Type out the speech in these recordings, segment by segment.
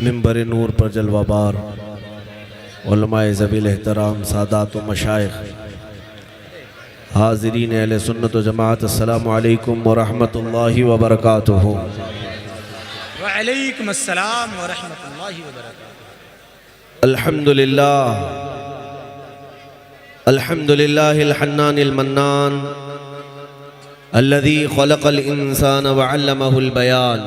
मिंबर नूर पर जलवाबार उलमाए ज़बील एहतराम सादात व मशाइख हाज़रीन अहले सुन्नत व जमाअत, अस्सलामु अलैकुम व रहमतुल्लाहि व बरकातुहू। व अलैकुम अस्सलाम व रहमतुल्लाहि व बरकातुहू। अल्हम्दुलिल्लाह अल्हम्दुलिल्लाहिल हन्नानिल मन्नान अल्लज़ी ख़लक़ल इंसान व अल्लमहुल बयान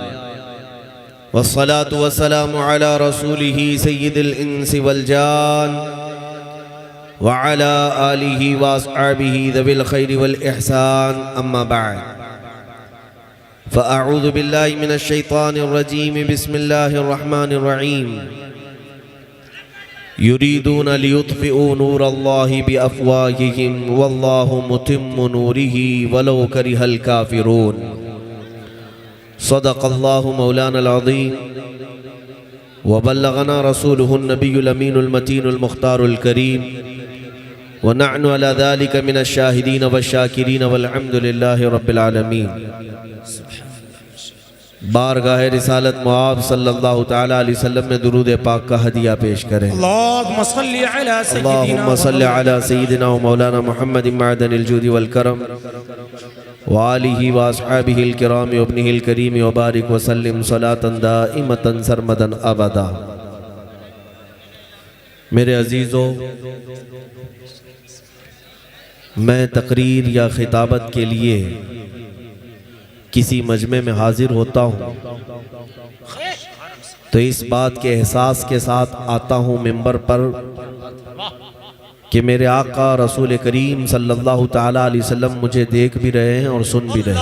वस्सलातु वस्सलामु अला रसूलिही सय्यिदिल इंसि वल जान व अला आलिहि व अस्हाबिही ज़विल खैरि वल इहसान, अम्मा बअद। फ़अऊज़ु बिल्लाहि मिनश शैतानिर रजीम, बिस्मिल्लाहिर रहमानिर रहीम। युरीदूना लियुत्फ़िऊ नूरल्लाहि बिअफ़वाहिहिम वल्लाहु मुतिम्मु नूरिही वलौ करिहल काफ़िरून। सदक़ल्लाहु मौलानल अज़ीम व बल्लगना रसूलुहुन नबियुल अमीनुल मतीनुल मुख्तारुल करीम व नहनु अला ज़ालिका मिनश शाहिदीन वश्शाकिरीन वल्हम्दुलिल्लाहि रब्बिल आलमीन। बारगाह रिसालत मुआब सल्लल्लाहु तआला अलैहि वसल्लम में दुरूद पाक का हदिया पेश करें। अल्लाहुम्मा सल्लि अला सय्यिदिना व मौलाना मुहम्मदिन मअदनिल जूदि वल करम व आलिहि व अस्हाबिहिल किराम व इब्निहिल करीम व बारिक व सल्लिम सलातन दाइमतन सरमदन अबदा। मेरे अजीज़ों, मैं तकरीर या खिताबत के लिए किसी मजमे में हाजिर होता हूँ तो इस बात के एहसास के साथ आता हूँ मिंबर पर कि मेरे आका रसूल करीम सल्लल्लाहु ताला अलैहि वसल्लम मुझे देख भी रहे हैं और सुन भी रहे हैं।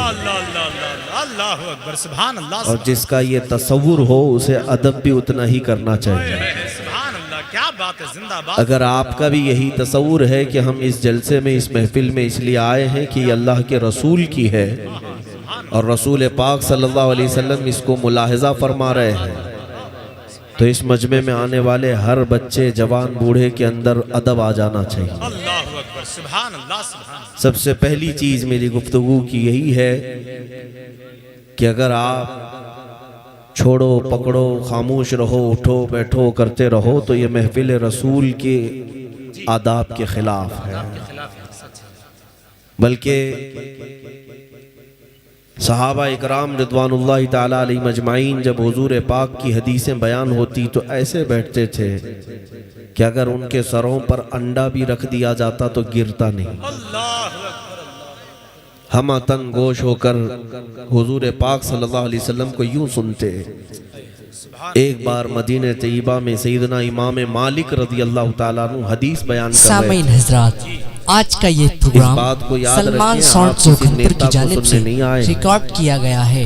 अल्लाहु अकबर, सुभान अल्लाह। और जिसका ये तसव्वुर हो उसे अदब भी उतना ही करना चाहिए। सुभान अल्लाह, क्या बात है, जिंदाबाद। अगर आपका भी यही तसव्वुर है कि हम इस जलसे में, इस महफिल में इसलिए आए हैं कि ये अल्लाह के रसूल की है और रसूल पाक सल्लल्लाहु अलैहि वसल्लम इसको मुलाहिज़ा फरमा रहे हैं, तो इस मजमे में आने वाले हर बच्चे, जवान, बूढ़े के अंदर अदब आ जाना चाहिए। अल्लाहु अकबर, सुभान अल्लाह, सुभान। सबसे पहली चीज़ मेरी गुफ्तगू की यही है कि अगर आप छोड़ो पकड़ो, खामोश रहो, उठो बैठो करते रहो तो ये महफिल रसूल के आदाब के खिलाफ है। बल्कि सहाबा इकराम रिदवानुल्लाहि ताला अलैहिम अजमाइन जब हुजूर पाक की हदीसें बयान होती तो ऐसे बैठते थे कि अगर उनके सरों पर अंडा भी रख दिया जाता तो गिरता नहीं। हम तन गोश होकर हुजूर पाक सल्लल्लाहु अलैहि वसल्लम को यूं सुनते। एक बार मदीने तैयबा में सैयदना इमाम मालिक रज़ी अल्लाह ताला अन्हु हदीस बयान कर रहे थे। आज का ये प्रोग्राम सलमान साउंड जोधपुर की जानिब से रिकॉर्ड किया गया है।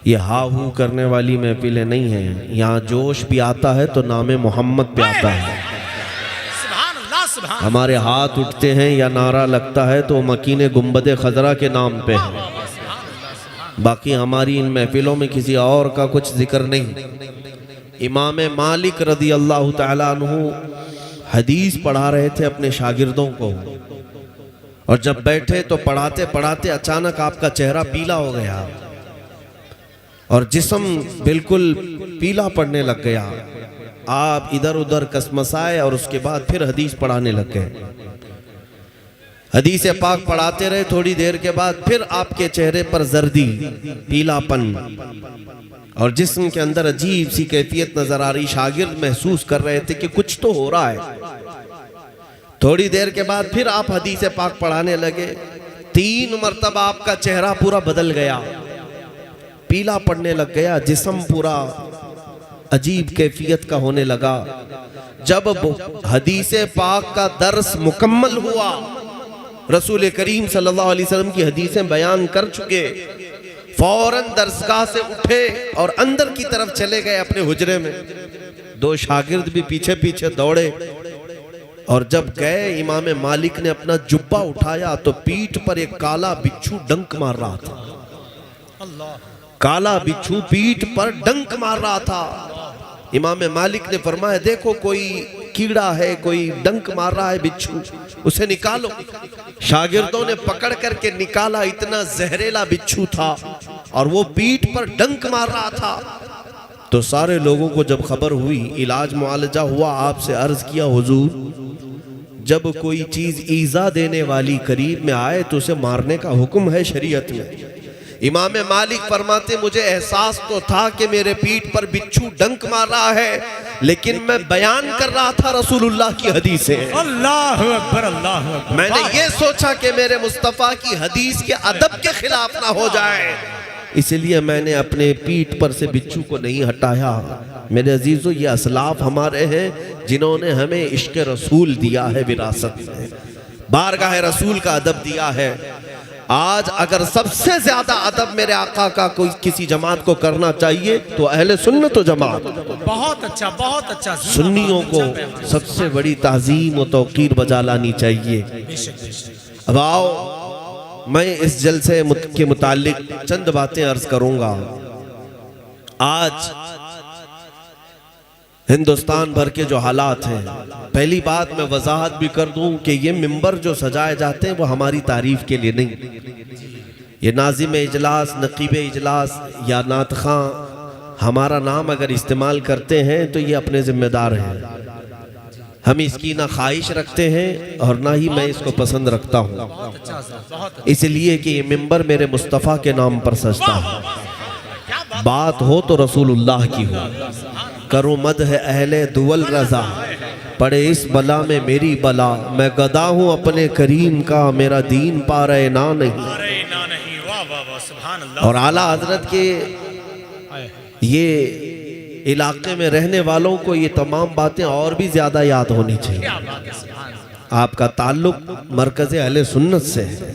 ये हाहू करने वाली महफिलें नहीं हैं। यहाँ जोश भी आता है तो नामे मोहम्मद पे आता है। हमारे हाथ उठते हैं या नारा लगता है तो मकीने गुंबदे खजरा के नाम पे है। बाकी हमारी इन महफिलों में किसी और का कुछ जिक्र नहीं। इमाम मालिक रज़ी अल्लाह ताला अन्हु हदीस पढ़ा रहे थे अपने शागिर्दों को, और जब बैठे तो पढ़ाते पढ़ाते अचानक आपका चेहरा पीला हो गया और जिस्म बिल्कुल पीला पड़ने लग गया। आप इधर उधर कसमसाए और उसके बाद फिर हदीस पढ़ाने लग गए। हदीस पाक पढ़ाते रहे, थोड़ी देर के बाद फिर आपके चेहरे पर जर्दी, पीलापन और जिस्म के अंदर अजीब सी कैफियत नजर आ रही। शागिर्द महसूस कर रहे थे कि कुछ तो हो रहा है। थोड़ी देर के बाद फिर आप हदीस पाक पढ़ाने लगे। 3 मरतबा आपका चेहरा पूरा बदल गया, पीला पड़ने लग गया, जिस्म पूरा अजीब कैफियत का होने लगा। जब हदीस पाक का दर्स मुकम्मल हुआ, रसूल करीम सल्लल्लाहु अलैहि वसल्लम की हदीसें बयान कर चुके, फौरन दरसगाह से उठे और अंदर की तरफ चले गए अपने हुजरे में। 2 शागिर्द भी पीछे पीछे दौड़े और जब गए इमाम मालिक ने अपना जुब्बा उठाया तो पीठ पर एक काला बिच्छू डंक मार रहा था। काला बिच्छू पीठ पर डंक मार रहा था। इमाम मालिक ने फरमाया, देखो कोई कीड़ा है, कोई डंक मार रहा है बिच्छू, उसे निकालो। शागिर्दों ने पकड़ करके निकाला। इतना जहरीला बिच्छू था और वो पीठ पर डंक मार रहा था। तो सारे लोगों को जब खबर हुई, इलाज मुआलजा हुआ, आपसे अर्ज किया हुजूर जब कोई चीज़ ईज़ा देने वाली करीब में आए तो उसे मारने का हुक्म है शरीयत में। इमाम मालिक फरमाते मुझे एहसास तो था कि मेरे पीठ पर बिच्छू डंक मार रहा है, लेकिन मैं बयान कर रहा था रसूलुल्लाह की हदीसें। अल्लाह अकबर, अल्लाह अकबर। मैंने ये सोचा कि मेरे मुस्तफ़ा की हदीस के अदब के खिलाफ ना हो जाए, इसलिए मैंने अपने पीठ पर से बिच्छू को नहीं हटाया। मेरे अजीजों, ये असलाफ हमारे हैं जिन्होंने हमें इश्क रसूल दिया है, विरासत में बारगाह रसूल का अदब दिया है। आज अगर सबसे ज्यादा अदब मेरे आका का कोई किसी जमात को करना चाहिए तो अहले सुन्नत व जमात। बहुत अच्छा, बहुत अच्छा। सुन्नियों को सबसे बड़ी ताज़ीम व तौकीर बजा लानी चाहिए। अब आओ, मैं इस जलसे के मुतालिक चंद बातें अर्ज करूंगा। आज हिंदुस्तान भर के जो हालात हैं, पहली बात मैं वजाहत भी कर दूं कि ये मिंबर जो सजाए जाते हैं वो हमारी तारीफ के लिए नहीं। ये नाजिम इजलास, नकीब इजलास या नात खां हमारा नाम अगर इस्तेमाल करते हैं तो ये अपने जिम्मेदार हैं। हम इसकी ना ख्वाहिश रखते हैं और ना ही मैं इसको पसंद रखता हूँ, इसलिए कि ये मिंबर मेरे मुस्तफ़ा के नाम पर सजता है। बात हो तो रसूलुल्लाह की हो, करो मद है अहले दुवल रजा, पड़े इस बला में मेरी बला, मैं गदा हूँ अपने करीम का, मेरा दीन पा रहे ना नहीं। और आला हजरत के ये इलाके में रहने वालों को ये तमाम बातें और भी ज्यादा याद होनी चाहिए। आपका ताल्लुक मरकज़ अहले सुन्नत से है।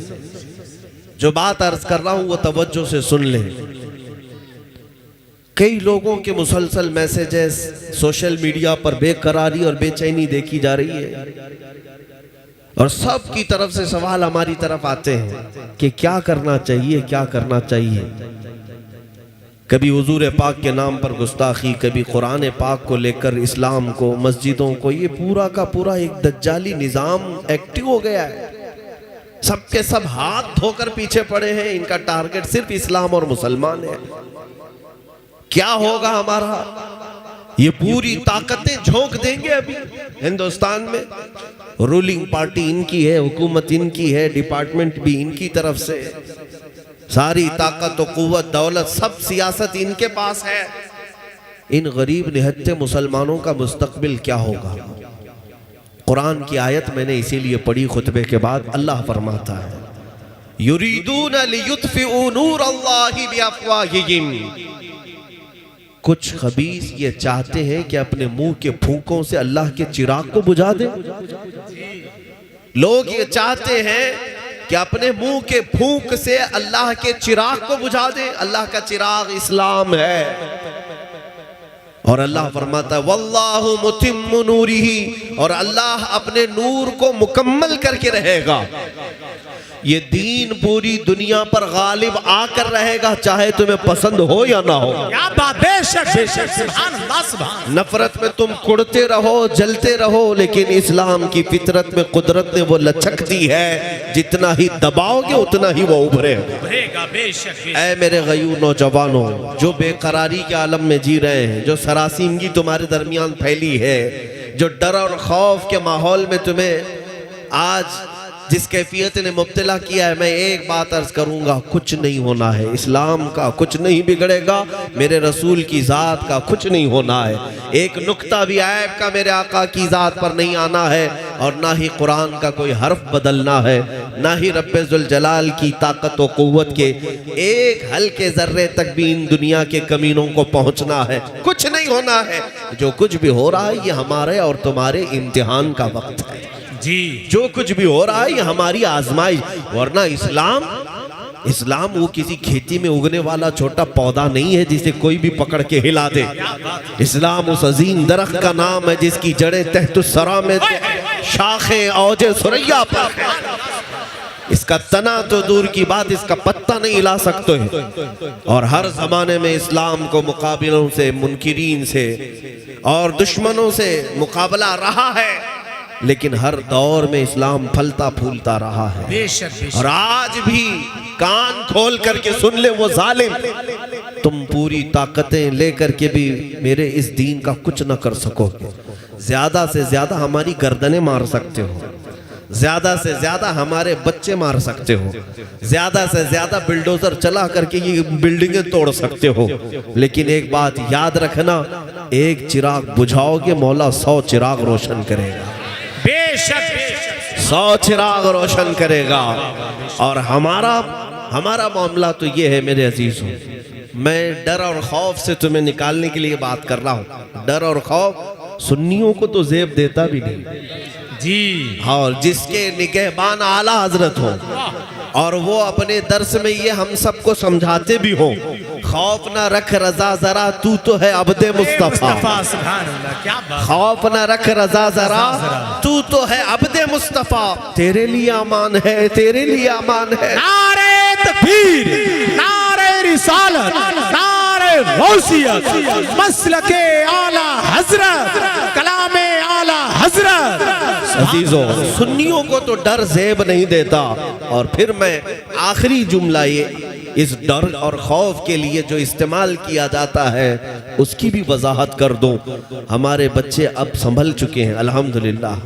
जो बात अर्ज कर रहा हूँ वो तवज्जो से सुन लें। कई लोगों के मुसलसल मैसेजेस सोशल मीडिया पर बेकरारी और बेचैनी देखी जा रही है, और सब की तरफ से सवाल हमारी तरफ आते हैं कि क्या करना चाहिए, क्या करना चाहिए। कभी हुजूर पाक के नाम पर गुस्ताखी, कभी कुरान पाक को लेकर इस्लाम को, मस्जिदों को, ये पूरा का पूरा एक दज्जाली निज़ाम एक्टिव हो गया है। सबके सब हाथ धोकर पीछे पड़े हैं, इनका टारगेट सिर्फ इस्लाम और मुसलमान है। क्या होगा हमारा? ये पूरी ताकतें झोंक देंगे अभी हिंदुस्तान में। रूलिंग पार्टी इनकी है, हुकूमत इनकी है, डिपार्टमेंट भी इनकी तरफ से, सारी ताकत और कुव्वत, दौलत, सब सियासत इनके पास है। इन गरीब निहत्ते मुसलमानों का मुस्तकबिल क्या होगा? कुरान की आयत मैंने इसीलिए पढ़ी खुतबे के बाद। अल्लाह फरमाता है युरीदून लियुत्फिऊ नूर अल्लाहि बिअफ़वाहिहिम, कुछ खबीस ये चाहते हैं कि अपने मुंह के फूंकों से अल्लाह के चिराग को बुझा दें। लोग ये चाहते हैं कि अपने मुंह के फूंक से अल्लाह के चिराग को बुझा दें। अल्लाह का चिराग इस्लाम है, और अल्लाह फरमाता है वल्लाहु मुतिम्मु नूरिही, और अल्लाह अपने नूर को मुकम्मल करके रहेगा। ये दीन पूरी दुनिया पर गालिब आकर रहेगा, चाहे तुम्हें पसंद हो या ना हो। क्या बात, बेशक बेशक, सुभान अल्लाह, सुभान। नफरत में तुम कुड़ते रहो, जलते रहो, लेकिन इस्लाम की फितरत में कुदरत ने वो लचक दी है, जितना ही दबाओगे उतना ही वो उभरेगा। बेशक। ऐ मेरे गयूर नौजवानों, जो बेकरारी के आलम में जी रहे हैं, जो सरासीमगी तुम्हारे दरमियान फैली है, जो डर और खौफ के माहौल में तुम्हें आज जिस कैफियत ने मुब्तला किया है, मैं एक बात अर्ज करूंगा, कुछ नहीं होना है। इस्लाम का कुछ नहीं बिगड़ेगा, मेरे रसूल की ज़ात का कुछ नहीं होना है। एक नुक्ता भी ऐब का मेरे आका की ज़ात पर नहीं आना है, और ना ही कुरान का कोई हर्फ बदलना है, ना ही रब्बे जुल जलाल की ताकत व कुव्वत के एक हल्के जर्रे तक भी इन दुनिया के कमीनों को पहुंचना है। कुछ नहीं होना है। जो कुछ भी हो रहा है ये हमारे और तुम्हारे इम्तिहान का वक्त है जी। जो कुछ भी हो रहा है ये हमारी आजमाइश। वरना इस्लाम वो किसी खेती में उगने वाला छोटा पौधा नहीं है जिसे कोई भी पकड़ के हिला दे। इस्लाम उस अजीम दरख्त का नाम है जिसकी जड़ें तहतुस्सरा में, शाखें औजे सुरैया पर है। इसका तना तो दूर की बात, इसका पत्ता नहीं हिला सकते हैं। और हर जमाने में इस्लाम को मुकाबिलों से, मुनकिरीन से और दुश्मनों से मुकाबला रहा है, लेकिन हर दौर में इस्लाम फलता फूलता रहा है। बेशक बेशक। और आज भी कान खोल करके सुन ले वो जालिम, तुम पूरी ताकतें लेकर के भी मेरे इस दीन का कुछ न कर सकोगे। ज्यादा से ज्यादा हमारी गर्दनें मार सकते हो, ज्यादा से ज्यादा हमारे बच्चे मार सकते हो, ज्यादा से ज्यादा बिल्डोजर चला करके ये बिल्डिंगें तोड़ सकते हो, लेकिन एक बात याद रखना, एक चिराग बुझाओगे मौला 100 चिराग रोशन करेगा। बेशक बेशक। 100 चिराग रोशन करेगा। और हमारा मामला तो ये है मेरे अजीजों, मैं डर और खौफ से तुम्हें निकालने के लिए बात कर रहा हूँ। डर और खौफ सुन्नियों को तो जेब देता भी नहीं जी। और जिसके निगहबान आला हजरत हो और वो अपने दर्स में ये हम सबको समझाते भी हो, खौफ ना रख रजा जरा तू तो है अब्दे मुस्तफा। सुभान अल्लाह, क्या बात। खौफ ना रख रजा जरा तू तो है अब्दे मुस्तफा, तेरे लिए अमान है, तेरे लिए अमान है। नारे तकबीर, नारे रिसालत, नारे गौसियत, मसलके आला हजरत, कलामे आला हजरत। अजीजों, सुन्नियों को तो डर जेब नहीं देता। और फिर मैं आखिरी जुमला ये इस डर और खौफ के लिए जो इस्तेमाल किया जाता है उसकी भी वजाहत कर दूं। हमारे बच्चे अब संभल चुके हैं अल्हम्दुलिल्लाह।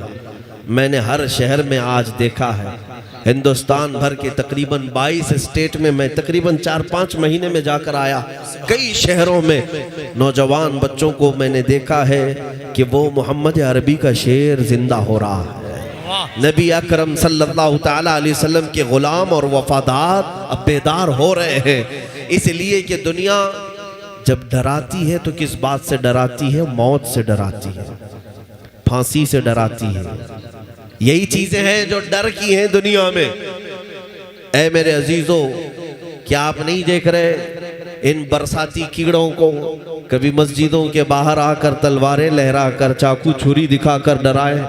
मैंने हर शहर में आज देखा है, हिंदुस्तान भर के तकरीबन 22 स्टेट में मैं तकरीबन 4-5 महीने में जाकर आया। कई शहरों में नौजवान बच्चों को मैंने देखा है कि वो मोहम्मद अरबी का शेर जिंदा हो रहा है। नबी अकरम सल्लल्लाहु ताला अलैहि वसल्लम के गुलाम और वफादार अब बेदार हो रहे हैं। इसलिए कि दुनिया जब डराती है तो किस बात से डराती है? मौत से डराती है, फांसी से डराती है। यही चीजें हैं जो डर की हैं दुनिया में। ऐ मेरे अजीजों, क्या आप नहीं देख रहे इन बरसाती कीड़ों को? कभी मस्जिदों के बाहर आकर तलवारें लहराकर, चाकू छुरी दिखाकर डराए।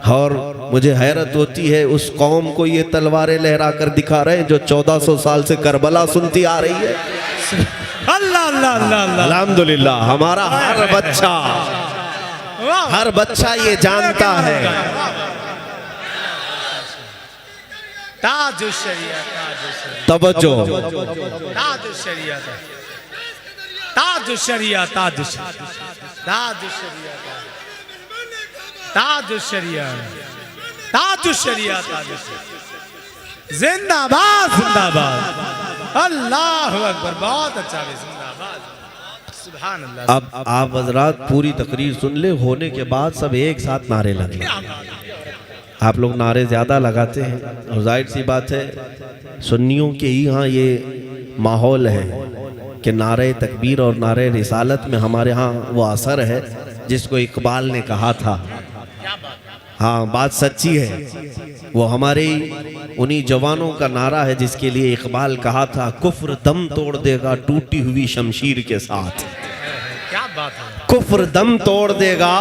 और मुझे हैरत होती है उस कौम को ये तलवारें लहरा कर दिखा रहे हैं जो 1400 साल से करबला सुनती आ रही है। अल्लाह अल्लाह अल्लाह। अल्हम्दुलिल्लाह, हमारा हर बच्चा ये जानता है। ताजुश शरिया, तवज्जो, ताजुश शरिया, ताजुश शरिया, ताजुश शरिया, ताजुश शरिया, ताजुश शरिया, ताजुश जिंदाबाद जिंदाबाद। अल्लाह अकबर, बहुत अच्छा, जिंदाबाद, सुभान अल्लाह। अब आप हजरात पूरी तकरीर सुन ले, होने के बाद सब एक साथ नारे लगे। आप लोग नारे ज़्यादा लगाते हैं और जाहिर सी बात है सुन्नियों के ही यहाँ ये माहौल है कि नारे तकबीर और नारे रिसालत में हमारे यहाँ वो असर है जिसको इकबाल ने कहा था। हाँ, बात सच्ची है। वो हमारे उन्हीं जवानों का नारा है जिसके लिए इकबाल कहा था, कुफ्र दम तोड़ देगा टूटी हुई शमशीर के साथ। क्या बात है। कुफ्र दम तोड़ देगा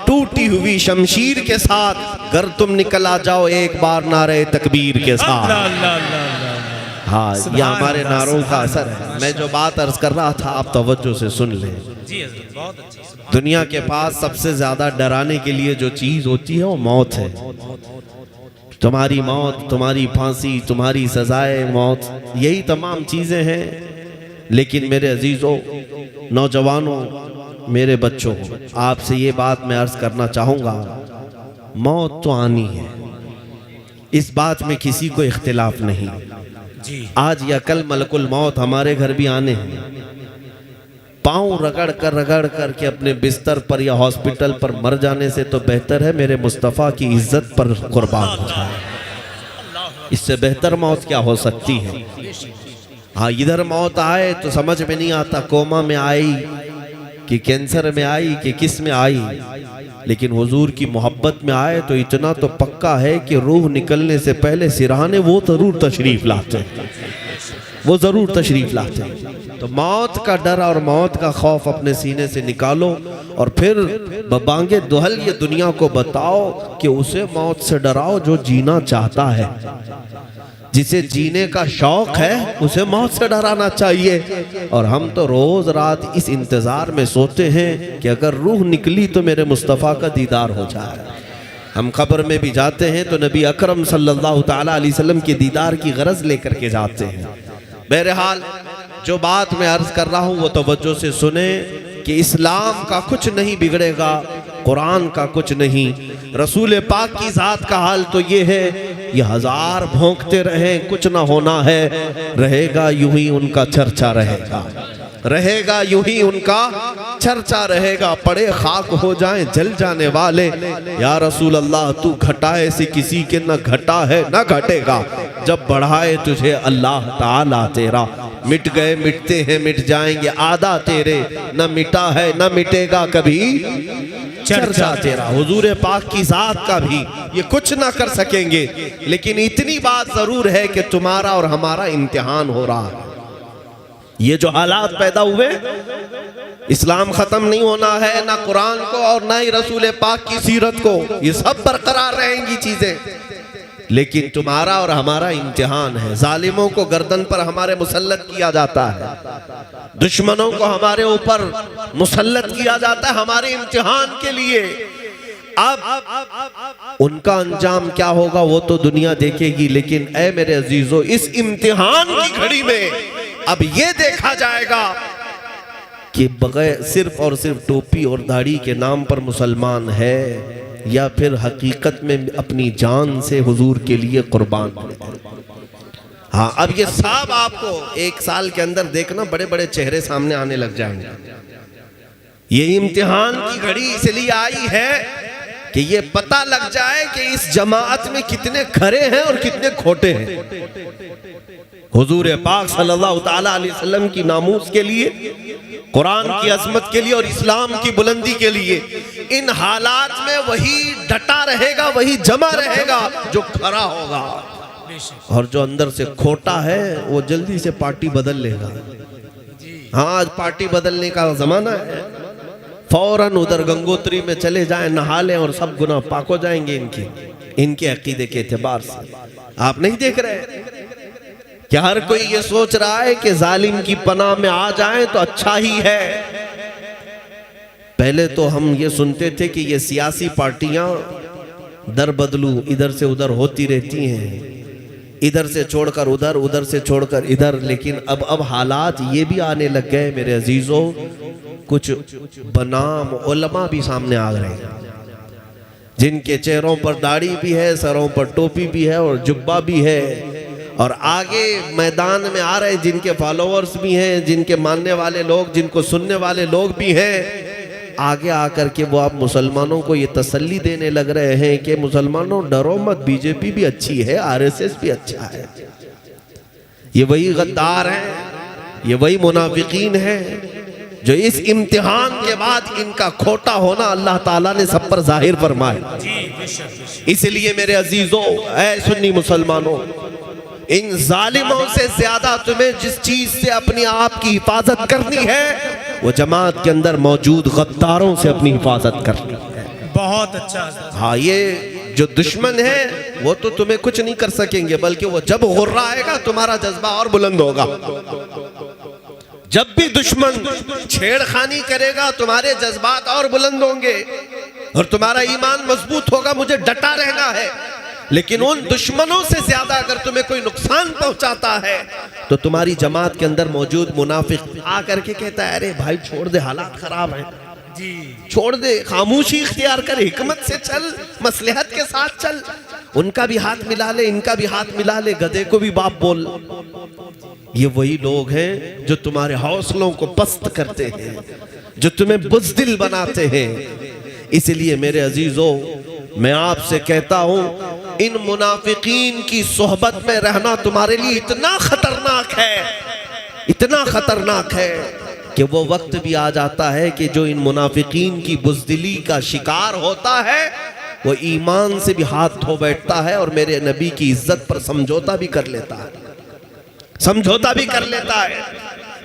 टूटी हुई शमशीर के साथ, अगर तुम निकल आ जाओ एक बार नारे तकबीर के साथ। हाँ, ये हमारे नारों का असर है। मैं जो बात अर्ज कर रहा था आप तवज्जो से सुन लें। बहुत अच्छी। दुनिया के पास सबसे ज्यादा डराने के लिए जो चीज होती है वो मौत है। तुम्हारी मौत, तुम्हारी फांसी, तुम्हारी सजाए मौत, यही तमाम चीजें हैं। लेकिन मेरे अजीजों, नौजवानों, मेरे बच्चों, आपसे ये बात मैं अर्ज करना चाहूँगा, मौत तो आनी है, इस बात में किसी को इख्तिलाफ नहीं। आज या कल मलकुल मौत हमारे घर भी आने हैं। पाँव रगड़ कर के अपने बिस्तर पर या हॉस्पिटल पर मर जाने से तो बेहतर है मेरे मुस्तफ़ा की इज्जत पर कुर्बान हो जाए। इससे बेहतर मौत क्या हो सकती है? हाँ, इधर मौत आए तो समझ में नहीं आता कोमा में आई कि कैंसर में आई कि किस में आई, लेकिन हुजूर की मोहब्बत में आए तो इतना तो पक्का है कि रूह निकलने से पहले सिरहाने वो जरूर तशरीफ लाते हैं, वो जरूर तशरीफ लाते हैं। तो मौत का डर और मौत का खौफ अपने सीने से निकालो और फिर बबांगे दुहल ये दुनिया को बताओ कि उसे मौत से डराओ जो जीना चाहता है। जिसे जीने का शौक है उसे मौत से डराना चाहिए। और हम तो रोज रात इस इंतजार में सोते हैं कि अगर रूह निकली तो मेरे मुस्तफ़ा का दीदार हो जाए। हम कब्र में भी जाते हैं तो नबी अकरम सल्लल्लाहु ताला अलैहि वसल्लम के दीदार की गरज लेकर के जाते हैं। बहरहाल जो बात मैं अर्ज कर रहा हूँ वो तवज्जो से सुने कि इस्लाम का कुछ नहीं बिगड़ेगा, कुरान का कुछ नहीं। रसूल पाक की ज़ात का हाल तो ये है, ये हजार भौंकते रहें कुछ ना होना है, रहेगा यूं ही उनका चर्चा रहेगा, रहेगा यूं ही उनका चर्चा रहेगा। पड़े खाक हो जाएं जल जाने वाले, या रसूल अल्लाह तू घटाए से किसी के न घटा है न घटेगा, जब बढ़ाए तुझे अल्लाह ताला तेरा। मिट गए मिटते हैं मिट जाएंगे आदा तेरे, न मिटा है न मिटेगा कभी चर्चा तेरा। हुजूर पाक की जात का भी ये कुछ ना कर सकेंगे, लेकिन इतनी बात जरूर है कि तुम्हारा और हमारा इम्तिहान हो रहा है। ये जो हालात पैदा हुए, इस्लाम खत्म नहीं होना है, ना कुरान को और ना ही रसूल पाक की सीरत को, ये सब बरकरार रहेंगी चीजें, लेकिन तुम्हारा और हमारा इम्तिहान है। जालिमों को गर्दन पर हमारे मुसल्लत किया जाता है, दुश्मनों को हमारे ऊपर मुसल्लत किया जाता है हमारे इम्तिहान के लिए। अब उनका अंजाम क्या होगा वो तो दुनिया देखेगी, लेकिन ऐ मेरे अजीजों, इस इम्तिहान की घड़ी में अब ये देखा जाएगा कि बगैर सिर्फ और सिर्फ टोपी और दाढ़ी के नाम पर मुसलमान है या फिर हकीकत में अपनी जान से हुजूर के लिए कुर्बान। हाँ, अब ये सब आपको एक साल के अंदर देखना बड़े बड़े चेहरे सामने आने लग जाएंगे। ये इम्तिहान की घड़ी इसलिए आई है कि ये पता लग जाए कि इस जमात में कितने खरे हैं और कितने खोटे हैं। हुजूर पाक सल्लल्लाहु ताला अलैहि वसल्लम की नामूस के लिए, कुरान की अजमत के लिए और इस्लाम की बुलंदी के लिए इन हालात में वही डटा रहेगा, वही जमा रहेगा जो खरा होगा, और जो अंदर से खोटा है वो जल्दी से पार्टी बदल लेगा। हाँ, आज पार्टी बदलने का जमाना है, फौरन उधर गंगोत्री में चले जाएं, नहा लें और सब गुनाह पाक हो जाएंगे इनके अकीदे के एतबार से। आप नहीं देख रहे कि हर कोई ये सोच रहा है कि जालिम की पनाह में आ जाएं तो अच्छा ही है। पहले तो हम ये सुनते थे कि ये सियासी पार्टियां दर बदलू इधर से उधर होती रहती हैं, इधर से छोड़कर उधर, उधर से छोड़कर इधर, लेकिन अब हालात ये भी आने लग गए मेरे अजीजों, कुछ बनाम उलमा भी सामने आ रहे हैं जिनके चेहरों पर दाढ़ी भी है, सरों पर टोपी भी है और जुब्बा भी है, और आगे मैदान में आ रहे हैं जिनके फॉलोअर्स भी हैं, जिनके मानने वाले लोग, जिनको सुनने वाले लोग भी हैं। आगे आकर के वो आप मुसलमानों को ये तसल्ली देने लग रहे हैं कि मुसलमानों डरो मत, बीजेपी भी अच्छी है, आरएसएस भी अच्छा है। ये वही गद्दार हैं, ये वही मुनाफिकीन हैं जो इस इम्तिहान के बाद इनका खोटा होना अल्लाह ताला ने सब पर जाहिर फरमाया। इसलिए मेरे अजीजों, ऐ सुन्नी मुसलमानों, इन जालिमों से ज्यादा तुम्हें जिस चीज से अपनी आप की हिफाजत करनी है वो जमात के अंदर मौजूद गद्दारों से अपनी हिफाजत करनी है। बहुत अच्छा। हाँ, ये जो दुश्मन है वो तो तुम्हें कुछ नहीं कर सकेंगे, बल्कि वो जब गुर्रा आएगा तुम्हारा जज्बा और बुलंद होगा। जब भी दुश्मन छेड़खानी करेगा तुम्हारे जज्बात और बुलंद होंगे और तुम्हारा ईमान मजबूत होगा, मुझे डटा रहना है। लेकिन उन दुश्मनों से ज्यादा अगर तुम्हें कोई नुकसान पहुंचाता है तो तुम्हारी जमात के अंदर मौजूद मुनाफिक आकर के कहता है, अरे भाई छोड़ दे, हालात खराब हैं, छोड़ दे, खामोशी इख्तियार कर, हिकमत से चल, मसलहत के साथ चल, उनका भी हाथ मिला ले, इनका भी हाथ मिला ले, गधे को भी बाप बोल। ये वही लोग हैं जो तुम्हारे हौसलों को पस्त करते हैं, जो तुम्हें बुज़दिल बनाते हैं। इसलिए मेरे अजीजों, मैं आपसे कहता हूं, इन मुनाफिकीन की सोहबत में रहना तुम्हारे लिए इतना खतरनाक है, इतना खतरनाक है कि वो वक्त भी आ जाता है कि जो इन मुनाफिकीन की बुज़दिली का शिकार होता है वो ईमान से भी हाथ धो बैठता है और मेरे नबी की इज्जत पर समझौता भी कर लेता है, समझौता भी कर लेता है।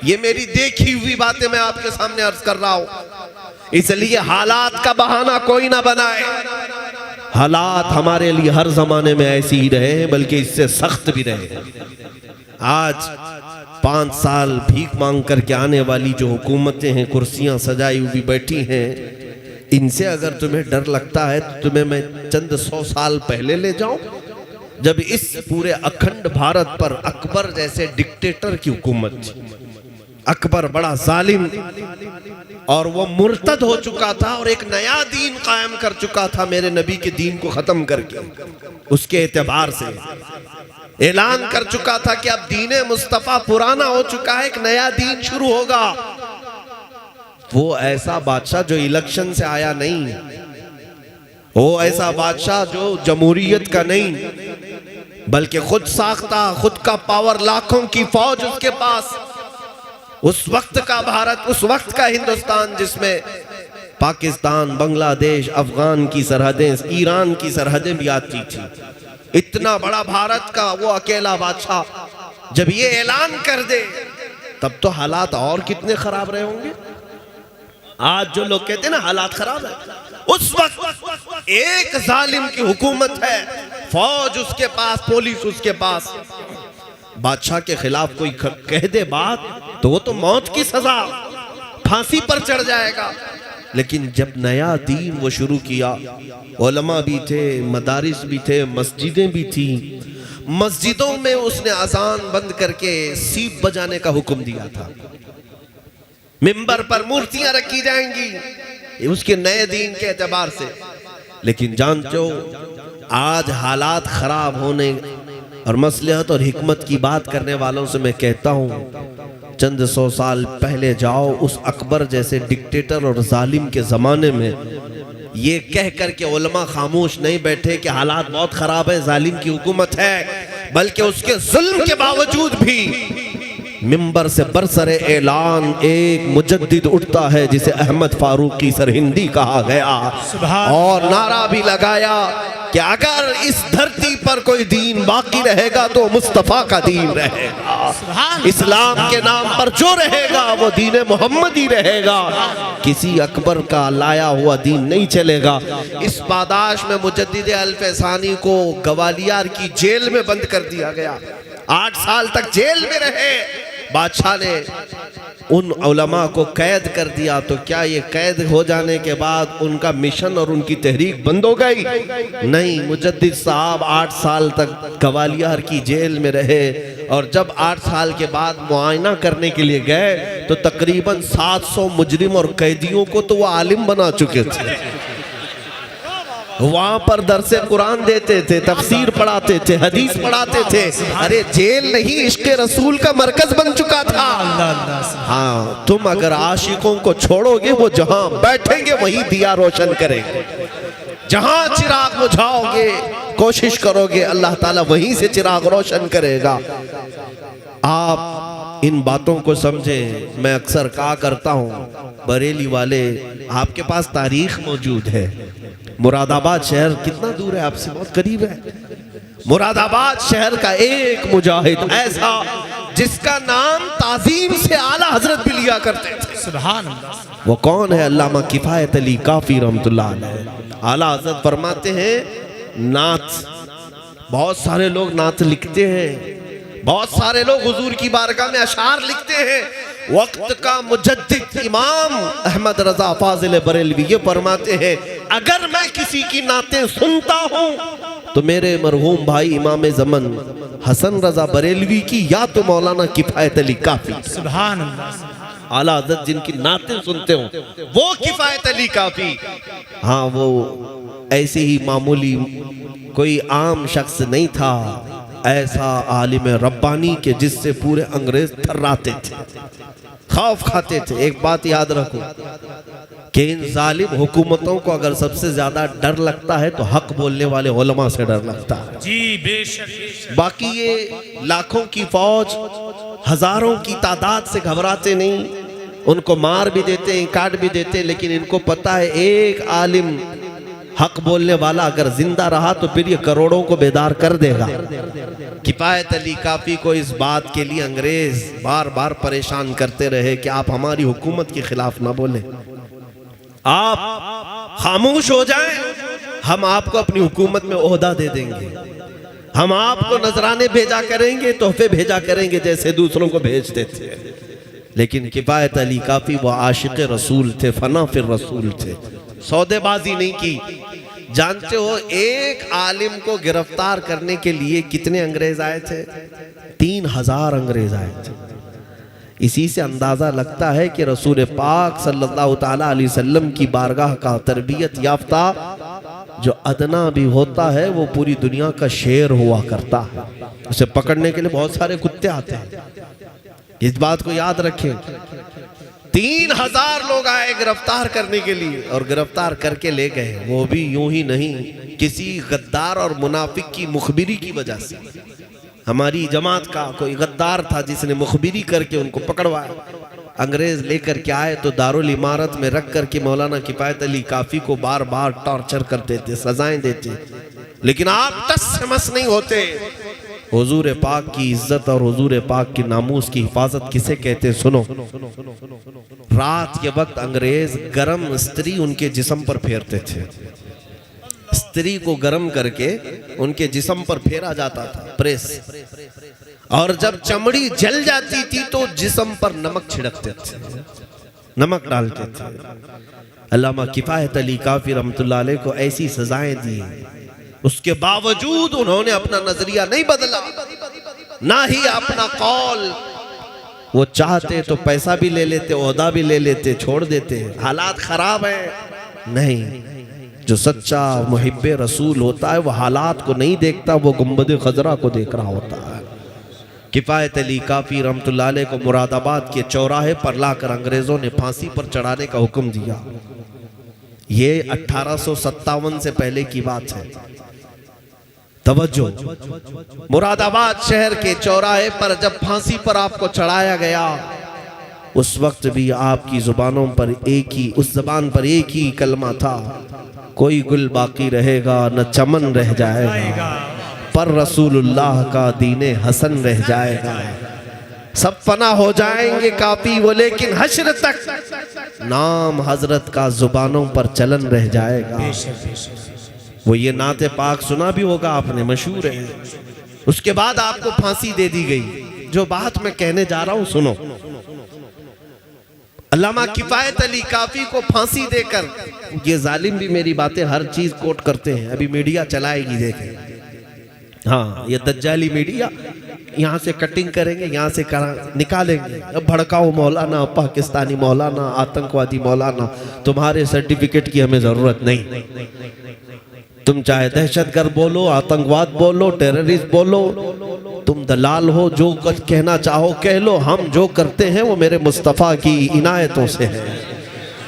ये मेरी देखी हुई बातें मैं आपके सामने अर्ज कर रहा हूं। इसलिए हालात का बहाना कोई ना बनाए। हालात हमारे लिए हर जमाने में ऐसे ही रहे हैं, बल्कि इससे सख्त भी रहे। आज 5 साल भीख मांग करके आने वाली जो हुकूमतें हैं, कुर्सियां सजाई हुई बैठी हैं, इनसे अगर तुम्हें डर लगता है तो तुम्हें मैं चंद 100 साल पहले ले जाऊं, जब इस पूरे अखंड भारत पर अकबर जैसे डिक्टेटर की हुकूमत थी। अकबर बड़ा जालिम और वो मुर्तद हो चुका था और एक नया दीन कायम कर चुका था, मेरे नबी के दीन को खत्म करके। उसके एतबार से ऐलान कर चुका था कि अब दीन मुस्तफा पुराना हो चुका है, एक नया दीन शुरू होगा। वो ऐसा बादशाह जो इलेक्शन से आया नहीं, वो ऐसा बादशाह जो जमहूरियत का नहीं, बल्कि खुद साख्ता, खुद का पावर, लाखों की फौज उसके पास। उस वक्त का भारत, उस वक्त का हिंदुस्तान जिसमें पाकिस्तान, बांग्लादेश, अफगान की सरहदें, ईरान की सरहदें भी आती थी, इतना बड़ा भारत का वो अकेला बादशाह जब ये ऐलान कर दे, तब तो हालात और कितने खराब रहे होंगे। आज जो लोग कहते हैं ना हालात खराब है, उस वक्त एक जालिम की हुकूमत है, फौज उसके पास, पुलिस उसके पास। बादशाह के खिलाफ कोई कह दे बात तो वो तो मौत की सजा, फांसी पर चढ़ जाएगा। लेकिन जब नया दीन वो शुरू किया, उलमा भी थे, मदारिस भी थे, मस्जिदें भी थी। मस्जिदों में उसने अजान बंद करके सीप बजाने का हुक्म दिया था। मिंबर पर मूर्तियां रखी जाएंगी, उसके नए दीन के एतबार से। लेकिन जानते हो आज हालात खराब होने और मसलहत और हिकमत की बात करने वालों से मैं कहता हूं, चंद 100 साल पहले जाओ, उस अकबर जैसे डिक्टेटर और जालिम के जमाने में ये कह कर के उलमा खामोश नहीं बैठे कि हालात बहुत खराब है, जालिम की हुकूमत है, बल्कि उसके जुल्म के बावजूद भी मिंबर से बरसरे ऐलान एक मुजद्दिद उठता है जिसे अहमद फारूकी सरहिंदी कहा गया, और नारा भी लगाया कि अगर इस धरती पर कोई दीन बाकी रहेगा तो मुस्तफा का दीन रहेगा। इस्लाम के नाम पर जो रहेगा वो दीन मोहम्मद ही रहेगा, किसी अकबर का लाया हुआ दीन नहीं चलेगा। इस पादाश में मुजद्दिद अल-फैसानी को ग्वालियर की जेल में बंद कर दिया गया, 8 साल तक जेल में रहे। बादशाह ने उन उलमा को कैद कर दिया, तो क्या ये कैद हो जाने के बाद उनका मिशन और उनकी तहरीक बंद हो गई? नहीं, मुजद्दिद साहब 8 साल तक ग्वालियर की जेल में रहे, और जब 8 साल के बाद मुआयना करने के लिए गए तो तकरीबन 700 मुजरिम और कैदियों को तो वो आलिम बना चुके थे। वहां पर दरसे कुरान देते थे, तफसीर पढ़ाते थे, हदीस पढ़ाते थे। अरे जेल नहीं, इश्क़े रसूल का मरकज बन चुका था। हाँ, तुम अगर आशिकों को छोड़ोगे वो जहां बैठेंगे वहीं दिया रोशन करेंगे, जहां चिराग बुझाओगे, कोशिश करोगे, अल्लाह ताला वहीं से चिराग रोशन करेगा। आप इन बातों को समझें। मैं अक्सर कहा करता हूं, बरेली वाले, आपके पास तारीख मौजूद है। मुरादाबाद शहर कितना दूर है आपसे? बहुत करीब है। मुरादाबाद शहर का एक मुजाहिद ऐसा जिसका नाम ताजीम से आला हजरत भी लिया करते थे, सुभान अल्लाह, वो कौन है? अल्लामा किफायत अली काफी रहमतुल्लाह अलैह। आला हजरत फरमाते हैं, नात, बहुत सारे लोग नात लिखते हैं, बहुत सारे लोग हुजूर की बारगाह में अशार लिखते हैं। वक्त का मुजद्दिद इमाम अहमद रजा फाजिल बरेलवी ये फरमाते हैं, अगर मैं किसी की नातें सुनता हूं तो मेरे मरहूम भाई इमाम ज़मन हसन रजा बरेलवी की, या तो मौलाना किफायत अली काफी, सुभान अल्लाह, आला हज़रत जिनकी नातें सुनते हो वो किफायत अली काफी। हाँ, वो ऐसे ही मामूली कोई आम शख्स नहीं था, ऐसा आलिम रब्बानी के जिससे पूरे अंग्रेज थर्राते थे, खौफ खाते थे। एक बात याद रखो कि इन जालिम हुकूमतों को अगर सबसे ज्यादा डर लगता है तो हक बोलने वाले उलमा से डर लगता है। जी बेशक। बाकी ये लाखों की फौज, हजारों की तादाद से घबराते नहीं, उनको मार भी देते हैं, काट भी देते हैं, लेकिन इनको पता है एक आलिम हक बोलने वाला अगर जिंदा रहा तो फिर ये करोड़ों को बेदार कर देगा। किफायत अली काफी को इस बात के लिए अंग्रेज बार बार परेशान करते रहे कि आप हमारी हुकूमत के खिलाफ ना बोले, आप खामोश हो जाएं, हम आपको अपनी हुकूमत में ओहदा दे देंगे, हम आपको नजराने भेजा करेंगे, तोहफे भेजा करेंगे जैसे दूसरों को भेजते थे। लेकिन किफायत अली काफी वो आशिक रसूल थे, फना फिर रसूल थे। सौदेबाजी नहीं की। जानते हो एक आलिम को गिरफ्तार करने के लिए कितने अंग्रेज आए थे? 3000 अंग्रेज आए थे। इसी से अंदाजा लगता है कि रसूल पाक सल्लल्लाहु ताला अलैहि वसल्लम की बारगाह का तरबियत याफ्ता जो अदना भी होता है वो पूरी दुनिया का शेर हुआ करता है। उसे पकड़ने के लिए बहुत सारे कुत्ते आते हैं, इस बात को याद रखें। 3000 लोग आए गिरफ्तार करने के लिए और गिरफ्तार करके ले गए, वो भी यूं ही नहीं, किसी गद्दार और मुनाफिक की मुखबिरी की वजह से। हमारी जमात का कोई गद्दार था जिसने मुखबिरी करके उनको पकड़वाया। अंग्रेज लेकर के आए तो दारुल इमारत में रख करके मौलाना किफायत अली काफी को बार बार टॉर्चर करते थे, सजाएं देते, लेकिन आप टस से मस नहीं होते। हुजूर पाक की इज्जत और हुजूर पाक की नामूस की हिफाजत किसे कहते? सुनो, रात के वक्त अंग्रेज गरम स्त्री उनके जिस्म पर फेरते थे। स्त्री को गरम करके उनके जिस्म पर फेरा जाता था, प्रेस, और जब चमड़ी जल जाती थी तो जिस्म पर नमक छिड़कते थे, नमक डालते थे। अल्लामा किफायत अली काफी रहमतुल्लाह अलैह को ऐसी सजाएं दी, उसके बावजूद उन्होंने अपना नजरिया नहीं बदला, ना ही अपना कौल। वो चाहते तो पैसा भी ले लेते, ओहदा भी ले लेते, छोड़ देते, हालात खराब है। नहीं, जो सच्चा मुहिब्बे रसूल होता है वो हालात को नहीं देखता, वो गुंबद खजरा को देख रहा होता है। किफायत अली काफी रहमतुल्लाह अलैह को मुरादाबाद के चौराहे पर लाकर अंग्रेजों ने फांसी पर चढ़ाने का हुक्म दिया। ये 1857 से पहले की बात है। तवज्जो, मुरादाबाद शहर के चौराहे पर जब फांसी पर आपको चढ़ाया गया, उस वक्त भी आपकी जुबानों पर एक ही, उस जबान पर एक ही कलमा था, कोई गुल बाकी रहेगा न चमन रह जाएगा, पर रसूलुल्लाह का दीने हसन रह जाएगा। सब फना हो जाएंगे काफी वो, लेकिन हश्र तक नाम हजरत का जुबानों पर चलन रह जाएगा। वो ये नाते पाक सुना भी होगा आपने, मशहूर है। उसके बाद आपको फांसी दे दी गई। जो बात मैं कहने जा रहा हूं सुनो, अल्लामा किफायत अली काफी को फांसी देकर, ये जालिम भी मेरी बातें हर चीज कोट करते हैं, अभी मीडिया चलाएगी, देखें। हाँ, ये दज्जाली मीडिया यहाँ से कटिंग करेंगे, यहाँ से निकालेंगे। अब भड़काओ मौलाना, पाकिस्तानी मौलाना, आतंकवादी मौलाना, तुम्हारे सर्टिफिकेट की हमें जरूरत नहीं। तुम चाहे दहशतगर्द बोलो, आतंकवाद बोलो, टेररिस्ट बोलो, तुम दलाल हो, जो कुछ कहना चाहो कह लो। हम जो करते हैं वो मेरे मुस्तफ़ा की इनायतों से है।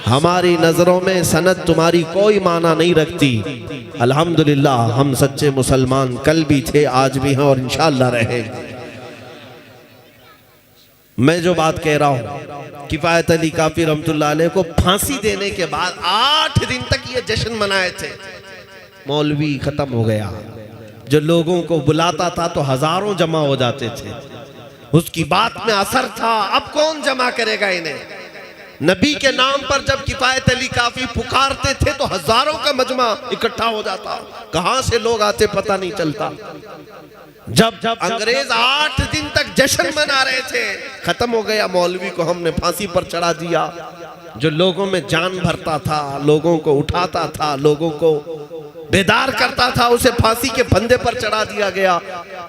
हमारी नजरों में सनद तुम्हारी कोई माना नहीं रखती। अल्हम्दुलिल्लाह हम सच्चे मुसलमान कल भी थे, आज भी हैं और इंशाअल्लाह रहेंगे। मैं जो बात कह रहा हूं, किफायत अली काफी रहमतुल्लाह अलैह को फांसी देने के बाद 8 दिन तक ये जश्न मनाए थे। मौलवी खत्म हो गया, जो लोगों को बुलाता था तो हजारों जमा हो जाते थे, उसकी बात में असर था। अब कौन जमा करेगा इन्हें? नबी के नाम पर जब किफायत अली काफी पुकारते थे तो हजारों का मजमा इकट्ठा हो जाता। कहां से लोग आते पता नहीं चलता। जब अंग्रेज 8 दिन तक जश्न मना रहे थे, खत्म हो गया, मौलवी को हमने फांसी पर चढ़ा दिया। जो लोगों में जान भरता था, लोगों को उठाता था, लोगों को बेदार करता था, उसे फांसी के फंदे पर चढ़ा दिया गया।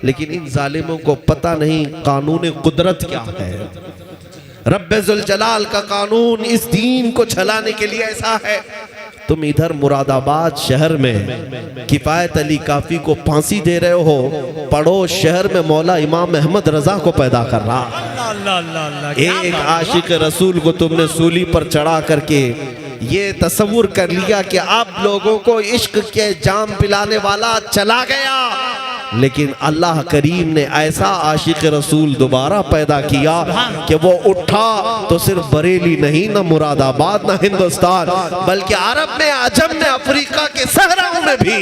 लेकिन इन जालिमों को पता नहीं कानून कुदरत क्या है। रब्बे जुल जलाल का कानून इस दीन को चलाने के लिए ऐसा है। तुम इधर मुरादाबाद शहर में किफायत अली काफी को फांसी दे रहे हो, पड़ोस शहर में मौला इमाम अहमद रजा को पैदा कर रहा। एक आशिक रसूल को तुमने सूली पर चढ़ा करके ये तस्वुर कर लिया कि आप लोगों को इश्क के जाम पिलाने वाला चला गया, लेकिन अल्लाह करीम ने ऐसा आशिक रसूल दोबारा पैदा किया कि वो उठा तो सिर्फ बरेली नहीं, न मुरादाबाद, न हिंदुस्तान, बल्कि अरब में, अजम में, अफ्रीका के सहराओं में भी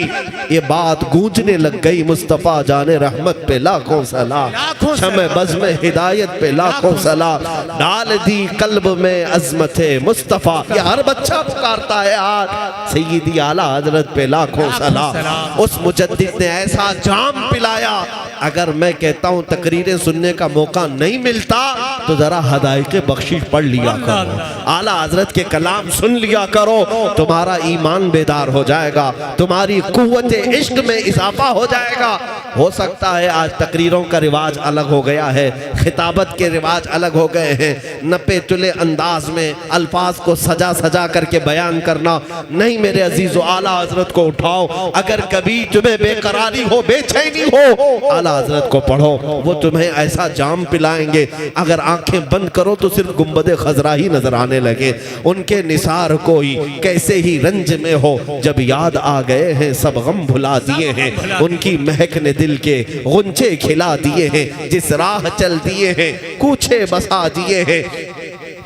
ये बात गूंजने लग गई। मुस्तफ़ा जाने रहमत पे लाखों सलाम, शमे बज़ में हिदायत पे लाखों सलाम, डाल दी कल्ब में अज़मत मुस्तफ़ा। ये हर बच्चा पुकारता है आज, सैयदी आला हजरत पे लाखों सलाम। उस मुजद्दिद ने ऐसा जाम जाम पिलाया। अगर मैं कहता हूँ तकरीरें सुनने का मौका नहीं मिलता तो जरा हदायत बख्शिश पढ़ लिया करो, आला हजरत के कलाम सुन लिया करो, तुम्हारा ईमान बेदार हो जाएगा, तुम्हारी कुव्वत इश्क में इजाफा हो जाएगा। हो सकता है आज तकरीरों का रिवाज अलग हो गया है, खिताबत के रिवाज अलग हो गए हैं, नपे तुले अंदाज में अल्फाज को सजा सजा करके बयान करना नहीं। मेरे अजीज आला हजरत को उठाओ, अगर कभी तुम्हें बेकरारी हो, बेचैनी हो, आला हजरत को पढ़ो, वो तुम्हें ऐसा जाम पिलाएंगे अगर आंखें बंद करो तो सिर्फ गुंबदे खजरा ही नजर आने लगे। उनके निसार कोई कैसे ही रंज में हो, जब याद आ गए हैं सब गम भुला दिए हैं। उनकी महक ने दिल के गुंचे खिला दिए हैं, जिस राह चल दिए हैं कूचे बसा दिए हैं।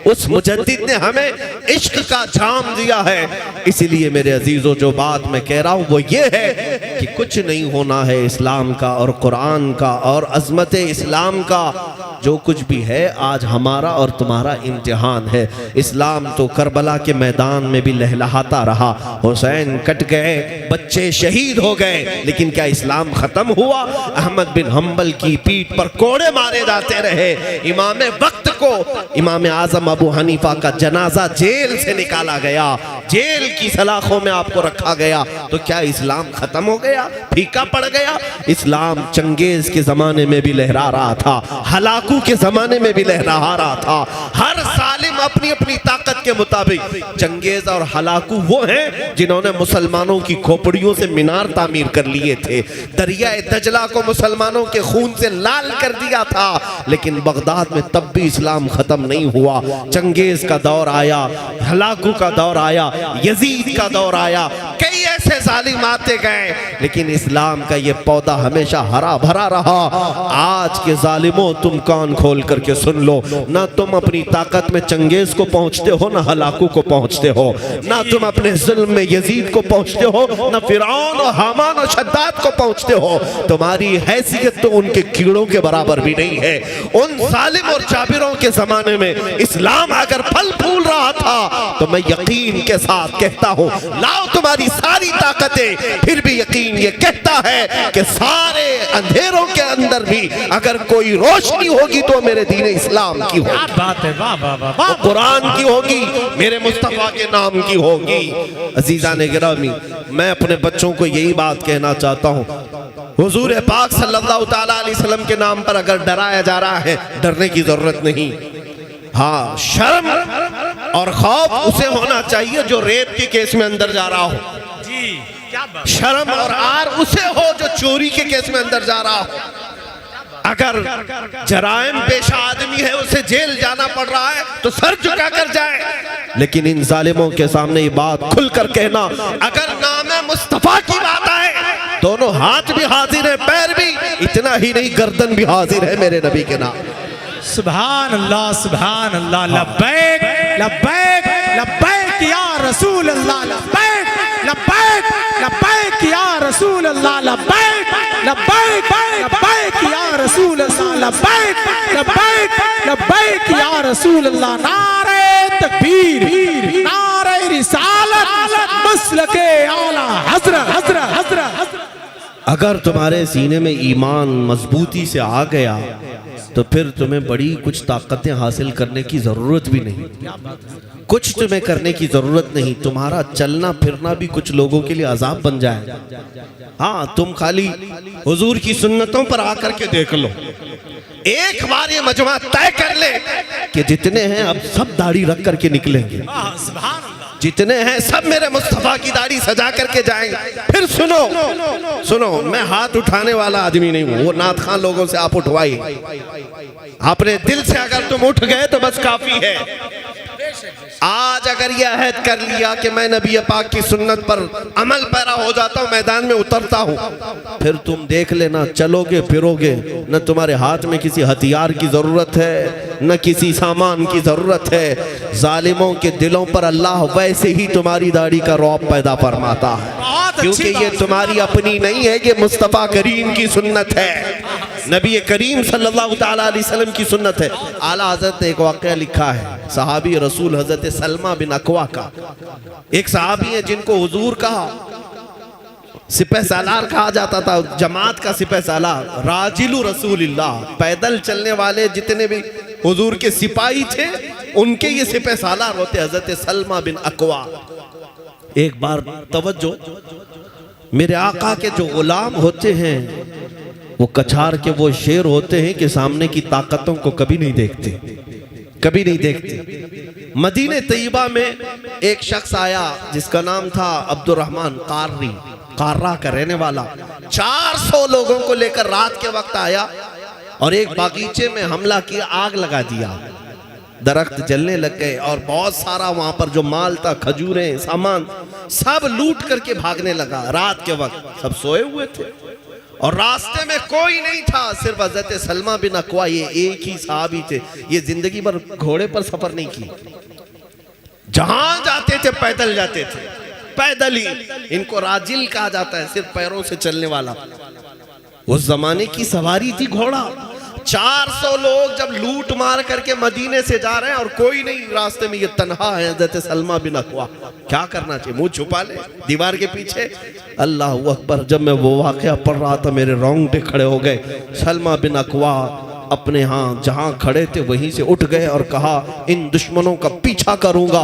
उस मुजद्दिद ने हमें इश्क का जाम दिया है। इसीलिए मेरे अजीजों, जो बात मैं कह रहा हूँ वो ये है कि कुछ नहीं होना है इस्लाम का और कुरान का और अजमत इस्लाम का। जो कुछ भी है आज हमारा और तुम्हारा इम्तिहान है। इस्लाम तो करबला के मैदान में भी लहलहाता रहा, हुसैन कट गए, बच्चे शहीद हो गए, लेकिन क्या इस्लाम खत्म हुआ? अहमद बिन हम्बल की पीठ पर कोड़े मारे जाते रहे। इमाम वक्त को, इमाम आजम अबू हनीफा का जनाजा जेल से निकाला गया, जेल की सलाखों में आपको रखा गया। तो क्या इस्लाम खत्म हो गया, फीका पड़ गया? इस्लाम चंगेज के जमाने में भी लहरा रहा था, हलाकू के जमाने में भी लहरा रहा था। हर सालिम अपनी अपनी ताकत के मुताबिक। चंगेज और हलाकू वो हैं जिन्होंने मुसलमानों की खोपड़ियों से मीनार तामीर कर लिए थे, दरियाए दजला को मुसलमानों के खून से लाल कर दिया था। लेकिन बगदाद में तब भी इस्लाम खत्म नहीं हुआ। चंगेज का दौर आया, हलाकू का दौर आया, यजीद का दौर आया, कई ऐसे जालिम आते गए, लेकिन इस्लाम का ये पौधा हमेशा हरा भरा रहा। आज के जालिमों, तुम कान खोल करके सुन लो, ना तुम अपनी ताकत में चंगेज को पहुंचते हो, ना हलाकू को पहुंचते हो, ना तुम अपने जुल्म में यजीद को पहुंचते हो, ना फिरौन और हामान और शद्दाद को पहुंचते हो। तुम्हारी हैसियत तो उनके कीड़ों के बराबर भी नहीं है। उन जालिम और जाबिरों के जमाने में इस्लाम अगर फल फूल रहा था तो मैं यकीन के साथ कहता हूं, लाओ तुम्हारी सारी ताकतें, फिर भी यकीन ये कहता है कि सारे अंधेरों के अंदर भी अगर कोई रोशनी होगी तो मेरे दीन इस्लाम की होगी, बात है, वाह वाह वाह वाह, कुरान की होगी, मेरे मुस्तफा के नाम की होगी। अजीजान गिरामी, मैं अपने बच्चों को यही बात कहना चाहता हूँ, हुजूर पाक सल्लल्लाहु ताला अलैहि वसल्लम के नाम पर अगर डराया जा रहा है, डरने की जरूरत नहीं। हाँ, शर्म और खौफ उसे होना चाहिए जो रेप के केस में अंदर जा रहा हो। जी, क्या बात। शर्म और आर उसे हो जो चोरी के केस में अंदर जा रहा हो। अगर जराइम पेशा आदमी है, उसे जेल जाना पड़ रहा है तो सर झुका कर जाए। लेकिन इन जालिमों के सामने ये बात खुलकर कहना, अगर नाम मुस्तफा की बात आए, दोनों हाथ भी हाजिर है, पैर भी, इतना ही नहीं गर्दन भी हाजिर है मेरे नबी के नाम। सुभान अल्लाह, सुभान अल्लाह, लब्बैक लब्बैक लब्बैक या रसूल अल्लाह, लब्बैक लब्बैक लब्बैक या रसूल अल्लाह, लब्बैक लब्बैक लब्बैक या रसूल अल्लाह, लब्बैक लब्बैक लब्बैक या रसूल अल्लाह। नारे तकबीर, नारे रिसालत, मसलके आला हज़रत हज़रत हज़रत। अगर तुम्हारे सीने में ईमान मजबूती से आ गया तो फिर तुम्हें बड़ी कुछ ताकतें हासिल करने की जरूरत भी नहीं, कुछ तुम्हें करने की जरूरत नहीं। तुम्हारा चलना फिरना भी कुछ लोगों के लिए अजाब बन जाए। हाँ, तुम खाली हुजूर की सुन्नतों पर आकर के देख लो, एक बार ये मजमा तय कर ले कि जितने हैं अब सब दाढ़ी रख करके निकलेंगे, जितने हैं सब मेरे मुस्तफा की दाढ़ी सजा करके जाएंगे। फिर सुनो सुनो, मैं हाथ उठाने वाला आदमी नहीं हूं, वो नाथ खान लोगों से आप उठवाइए। अपने दिल से अगर तुम उठ गए तो बस काफी है। आज अगर यह अहद कर लिया कि मैं नबी पाक की सुन्नत पर अमल पैरा हो जाता हूँ, मैदान में उतरता हूँ, फिर तुम देख लेना, चलोगे फिरोगे, न तुम्हारे हाथ में किसी हथियार की जरूरत है, न किसी सामान की जरूरत है। जालिमों के दिलों पर अल्लाह वैसे ही तुम्हारी दाढ़ी का रौब पैदा फरमाता है, क्योंकि ये तुम्हारी अपनी नहीं है, ये मुस्तफ़ा करीम की सुन्नत है, नबी करीम सल्लल्लाहु ताला अलैहि वसल्लम की सुन्नत है। आला हज़रत ने एक वाक़या लिखा है, सहाबी रसूल हज़रत सलमा बिन अकवा का। एक सहाबी है जिनको हुजूर कहा, सिपह सालार कहा जाता था, जमात का सिपह सालार, राजिलु रसूलिल्लाह, पैदल चलने वाले जितने भी हुजूर के सिपाही थे उनके ये सिपह सालार होते हजरत सलमा बिन अकवा। एक बार तवज्जो, मेरे आका के जो गुलाम होते हैं वो कछार के वो शेर होते हैं कि सामने की ताकतों को कभी नहीं देखते, कभी नहीं देखते। मदीने तैयबा में एक शख्स आया जिसका नाम था अब्दुर्रहमान काररी, कार्रा का रहने वाला, 400 लोगों को लेकर रात के वक्त आया और एक बागीचे में हमला किया, आग लगा दिया, दरख्त जलने लग गए और बहुत सारा वहां पर जो माल था, खजूरें, सामान, सब लूट करके भागने लगा। रात के वक्त सब सोए हुए थे और रास्ते में कोई नहीं था, सिर्फ हजरत सलमा बिन अकवा, ये एक ही साहबी थे। ये जिंदगी भर घोड़े पर सफर नहीं की, जहां जाते थे पैदल जाते थे, पैदल ही। इनको राजिल कहा जाता है, सिर्फ पैरों से चलने वाला। उस जमाने की सवारी थी घोड़ा। 400 लोग जब लूट मार करके मदीने से जा रहे हैं और कोई नहीं रास्ते में, ये तन्हा है हज़रत सलमा बिन अकवा, क्या करना चाहिए? मुंह छुपा ले दीवार के पीछे। अल्लाह अकबर, जब मैं वो वाकया पढ़ रहा था मेरे रोंगटे खड़े हो गए। सलमा बिन अकवा अपने यहाँ जहां खड़े थे वहीं से उठ गए और कहा, इन दुश्मनों का पीछा करूंगा,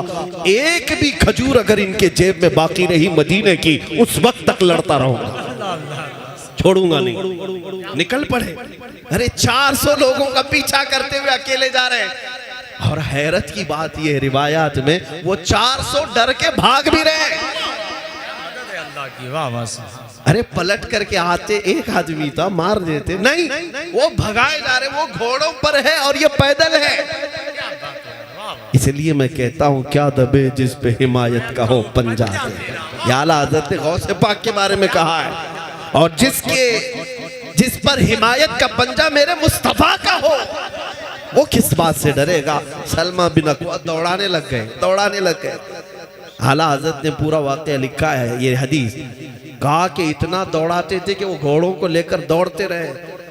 एक भी खजूर अगर इनके जेब में बाकी रही मदीने की, उस वक्त तक लड़ता रहूंगा, छोड़ूंगा नहीं। निकल पड़े। अरे 400 लोगों का पीछा करते हुए अकेले जा रहे हैं। और हैरत की बात यह, रिवायात में वो 400 डर के भाग भी रहे। अरे पलट करके आते, एक आदमी था, मार देते, नहीं, वो भगाए जा रहे, वो घोड़ों पर है और ये पैदल है। इसलिए मैं कहता हूं, क्या दबे जिस पे हिमायत का हो पंजा दे। या आला हज़रत गौसे पाक के बारे में कहा है, और जिस पर हिमायत का पंजा मेरे मुस्तफा का हो, वो किस बात से डरेगा। सलमा बिन अकवा दौड़ाने लग गए। आला हज़रत ने पूरा वाक़या लिखा है, ये हदीस, कहा कि इतना दौड़ाते थे कि वो घोड़ों को लेकर दौड़ते रहे।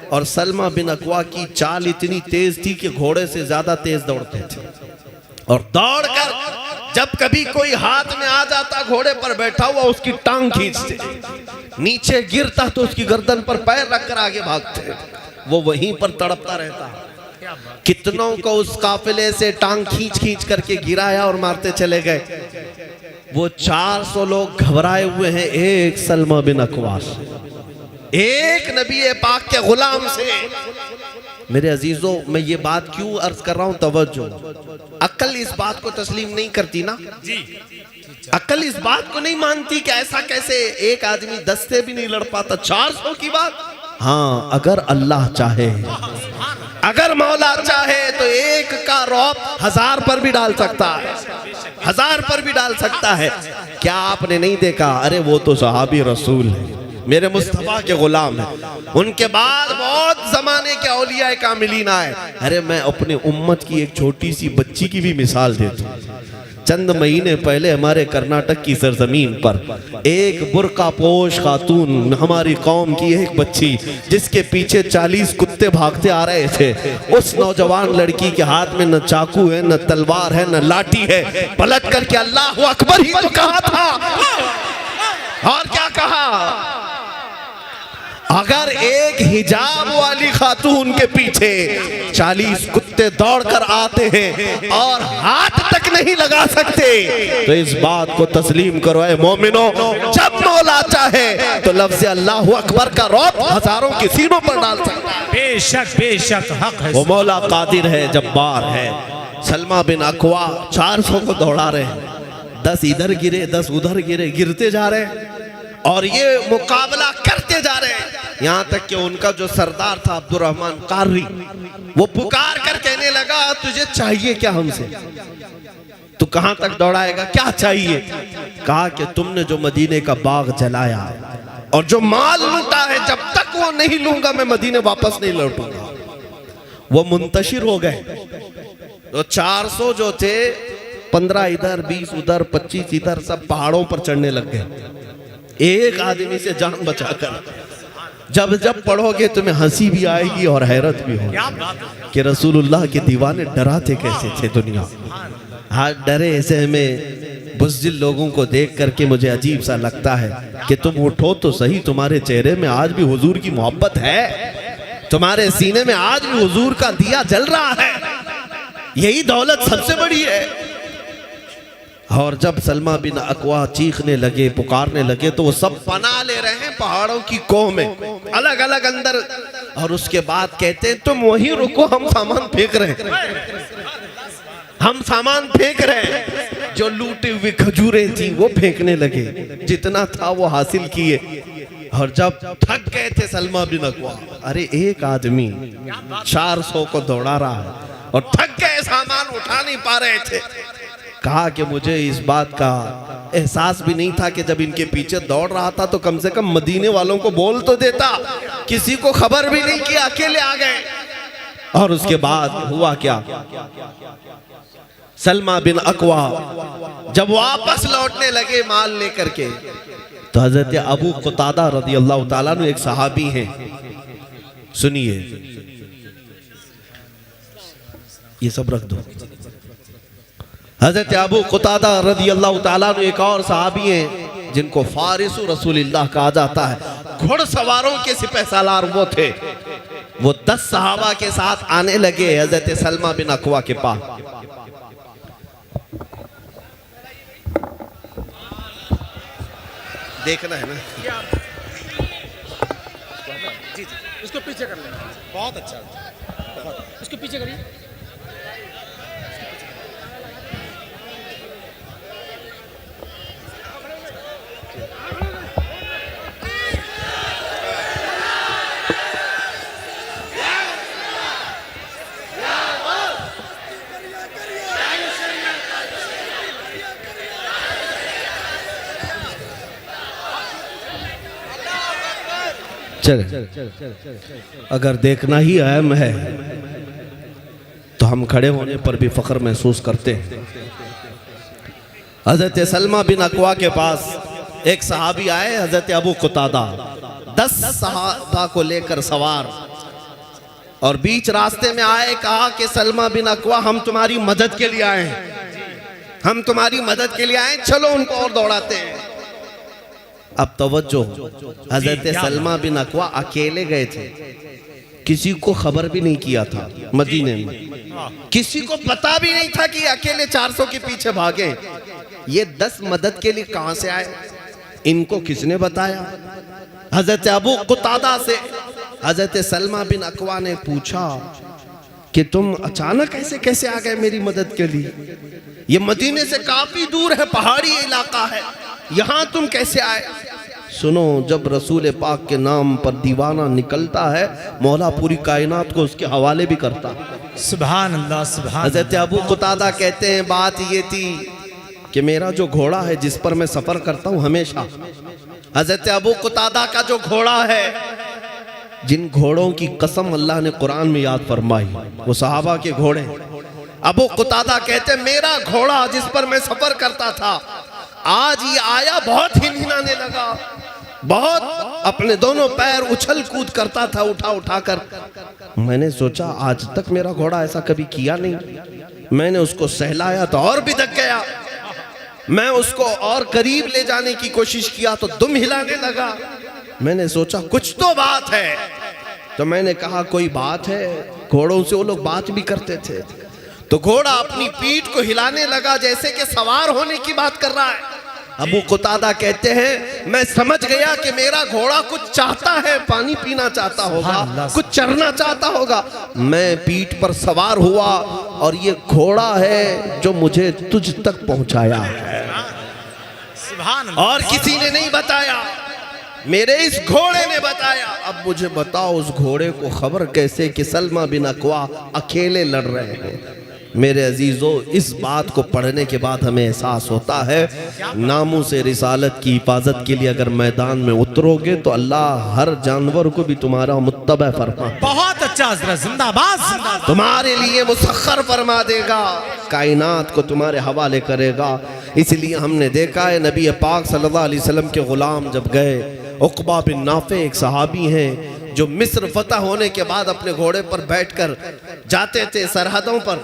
और सलमा बिन अकवा की चाल इतनी तेज थी कि घोड़े से ज्यादा तेज दौड़ते थे। और दौड़कर जब कभी कोई हाथ में आ जाता घोड़े पर बैठा हुआ, उसकी टांग खींचते, नीचे गिरता तो उसकी गर्दन पर पैर रखकर आगे भागते, वो वहीं पर तड़पता रहता। कितनों को उस काफिले से टांग खींच खींच करके गिराया और मारते चले गए। वो 400 लोग घबराए हुए हैं एक सलमा बिन अकवा से, एक नबी पाक के गुलाम से। मेरे अजीजों, मैं ये बात क्यों अर्ज कर रहा हूं, तवज्जो। अक्ल इस बात को तस्लीम नहीं करती ना जी, अक्ल इस बात को नहीं मानती कि ऐसा कैसे एक आदमी 10 से भी नहीं लड़ पाता, 400 की बात। हाँ, अगर अल्लाह चाहे, अगर मौला चाहे तो एक का रौब 1000 पर भी डाल सकता है, 1000 पर भी डाल सकता है। क्या आपने नहीं देखा? अरे वो तो सहाबी रसूल है, मेरे मुस्तफा के गुलाम है, उनके बाद बहुत जमाने के औलिया कामिलीन आए। अरे मैं अपने उम्मत की एक छोटी सी बच्ची की भी मिसाल देता हूँ। चंद महीने पहले हमारे कर्नाटक की सरजमीन पर एक बुर्का पोश खातून, हमारी कौम की एक बच्ची जिसके पीछे 40 कुत्ते भागते आ रहे थे, उस नौजवान लड़की के हाथ में न चाकू है, न तलवार है, न लाठी है। पलट करके अल्लाह अकबर ही तो कहा था, और क्या कहा? अगर एक हिजाब वाली खातून के पीछे 40 कुत्ते दौड़कर आते हैं और हाथ तक नहीं लगा सकते, तो इस बात को तस्लीम करो ऐ मोमिनो, जब मौला चाहे तो लफ्ज़ अल्लाहु अकबर का रौब हजारों के सीनों पर डाल सकता है। बेशक बेशक हक है, वो मौला कादिर है, जब्बार है। सलमा बिन अकवा 400 को दौड़ा रहे हैं, 10 इधर गिरे, 10 उधर गिरे, गिरते जा रहे हैं और ये मुकाबला करते जा रहे हैं। यहाँ तक कि उनका जो सरदार था अब्दुर्रहमान काररी, वो पुकार कर कहने लगा, तुझे चाहिए क्या हमसे? तू कहां तक दौड़ाएगा? क्या चाहिए? कहा कि तुमने जो मदीने का बाग जलाया और जो माल लूटा है, जब तक वो नहीं लूंगा मैं मदीने वापस नहीं लौटूंगा। वो मुंतशिर हो गए। तो 400 जो थे, 15 इधर, 20 उधर, 25 इधर, सब पहाड़ों पर चढ़ने लग गए एक आदमी से जान बचाकर। जब जब पढ़ोगे तुम्हें हंसी भी आएगी और हैरत भी होगी कि रसूलुल्लाह के दीवाने डराते कैसे थे दुनिया। हाँ, डरे ऐसे में बुज़दिल लोगों को देख करके मुझे अजीब सा लगता है कि तुम उठो तो सही, तुम्हारे चेहरे में आज भी हुजूर की मोहब्बत है, तुम्हारे सीने में आज भी हुजूर का दिया जल रहा है, यही दौलत सबसे बड़ी है। और जब सलमा बिन अकवा चीखने लगे, पुकारने लगे, तो वो सब पनाह ले रहे हैं पहाड़ों की कोह में, अलग अलग अंदर। और उसके बाद कहते हैं तुम वहीं रुको, हम सामान फेंक रहे हैं, हम सामान फेंक रहे हैं। जो लूटी हुई खजूरें थी वो फेंकने लगे, जितना था वो हासिल किए। और जब थक गए थे सलमा बिन अकवा, अरे एक आदमी 400 को दौड़ा रहा है और थक गए, सामान उठा नहीं पा रहे थे। कहा कि मुझे इस बात का एहसास भी नहीं था कि जब इनके पीछे दौड़ रहा था तो कम से कम मदीने वालों को बोल तो देता, किसी को खबर भी नहीं किया, अकेले आ गए। और उसके बाद हुआ क्या, सलमा बिन अकवा जब वापस लौटने लगे माल लेकर के, तो हजरत अबू कुतादा रज़ी अल्लाह ताला अन्हु एक सहाबी हैं, सुनिए, ये सब रख दो। हजरत अबू कुतादा रज़ी अल्लाह ताला अन्हु एक और सहाबी हैं जिनको फारिसु रसूलिल्लाह कहा जाता है। घुड़सवारों के सिपहसालार वो थे। वो 10 सहाबा के साथ आने लगे हजरत सलमा बिन अकवा के पास। देखना है ना, जी जी, उसको पीछे कर लेना, बहुत अच्छा, उसको पीछे करिए। चले, अगर देखना ही अहम है तो हम खड़े होने पर भी फख्र महसूस करते हैं। हजरत सलमा बिन अकवा के पास एक सहाबी आए, हजरत अबू कुतादा, 10 सहाबा को लेकर सवार, और बीच रास्ते में आए, कहा कि सलमा बिन अकवा हम तुम्हारी मदद के लिए आए हैं, हम तुम्हारी मदद के लिए आए, चलो उनको और दौड़ाते हैं। अब तवज्जो, हजरत सलमा बिन अकवा अकेले गए थे, किसी को खबर भी नहीं किया था, मदीने में किसी को पता भी नहीं था कि अकेले 400 के पीछे भागे। ये 10 मदद के लिए कहां से आए, इनको किसने बताया? हजरत अबू कुतादा से हजरत सलमा बिन अकवा ने पूछा कि तुम अचानक ऐसे कैसे आ गए मेरी मदद के लिए? ये मदीने से काफी दूर है, पहाड़ी इलाका है, यहाँ तुम कैसे आए? सुनो, जब रसूल पाक के नाम पर दीवाना निकलता है, मौला पूरी कायनात को उसके हवाले भी करता है। सुभान अल्लाह, सुभान। हज़रत अबू कुतादा कहते हैं बात ये थी कि मेरा जो घोड़ा है जिस पर मैं सफर करता हूँ हमेशा, हज़रत अबू कुतादा का जो घोड़ा है, जिन घोड़ों की कसम अल्लाह ने कुरान में याद फरमाई, वो सहाबा के घोड़े। अबू कुतादा कहते मेरा घोड़ा जिस पर मैं सफर करता था, आज ये आया, बहुत हिनहिनाने लगा, बहुत अपने दोनों पैर उछल कूद करता था उठा उठा कर। मैंने सोचा आज तक मेरा घोड़ा ऐसा कभी किया नहीं। मैंने उसको सहलाया तो और भी धक गया, मैं उसको और करीब ले जाने की कोशिश किया तो दुम हिलाने लगा। मैंने सोचा कुछ तो बात है, तो मैंने कहा कोई बात है। घोड़ों से वो लोग बात भी करते थे। तो घोड़ा अपनी पीठ को हिलाने लगा जैसे कि सवार होने की बात कर रहा है। अबू कुतादा कहते हैं मैं समझ गया कि मेरा घोड़ा कुछ चाहता है, पानी पीना चाहता होगा, कुछ चरना चाहता होगा। मैं पीठ पर सवार हुआ और ये घोड़ा है जो मुझे तुझ तक पहुंचाया है, और किसी ने नहीं बताया, मेरे इस घोड़े ने बताया। अब मुझे बताओ उस घोड़े को खबर कैसे कि सलमा बिन अकवा अकेले लड़ रहे हैं। मेरे अजीज़ों, इस बात को पढ़ने के बाद हमें एहसास होता है नामों से रिसालत की हिफाजत के लिए अगर मैदान में उतरोगे तो अल्लाह हर जानवर को भी तुम्हारा मुत्तबा फरमा, बहुत अच्छा हज़रत, जिंदाबाद, तुम्हारे लिए मुसख्खर फरमा देगा, कायनात को तुम्हारे हवाले करेगा। इसलिए हमने देखा है नबी पाक सल्लल्लाहु अलैहि वसल्लम के गुलाम जब गए, उक़बा बिन नाफ़े एक सहाबी हैं जो मिस्र फतह होने के बाद अपने घोड़े पर बैठकर जाते थे सरहदों पर,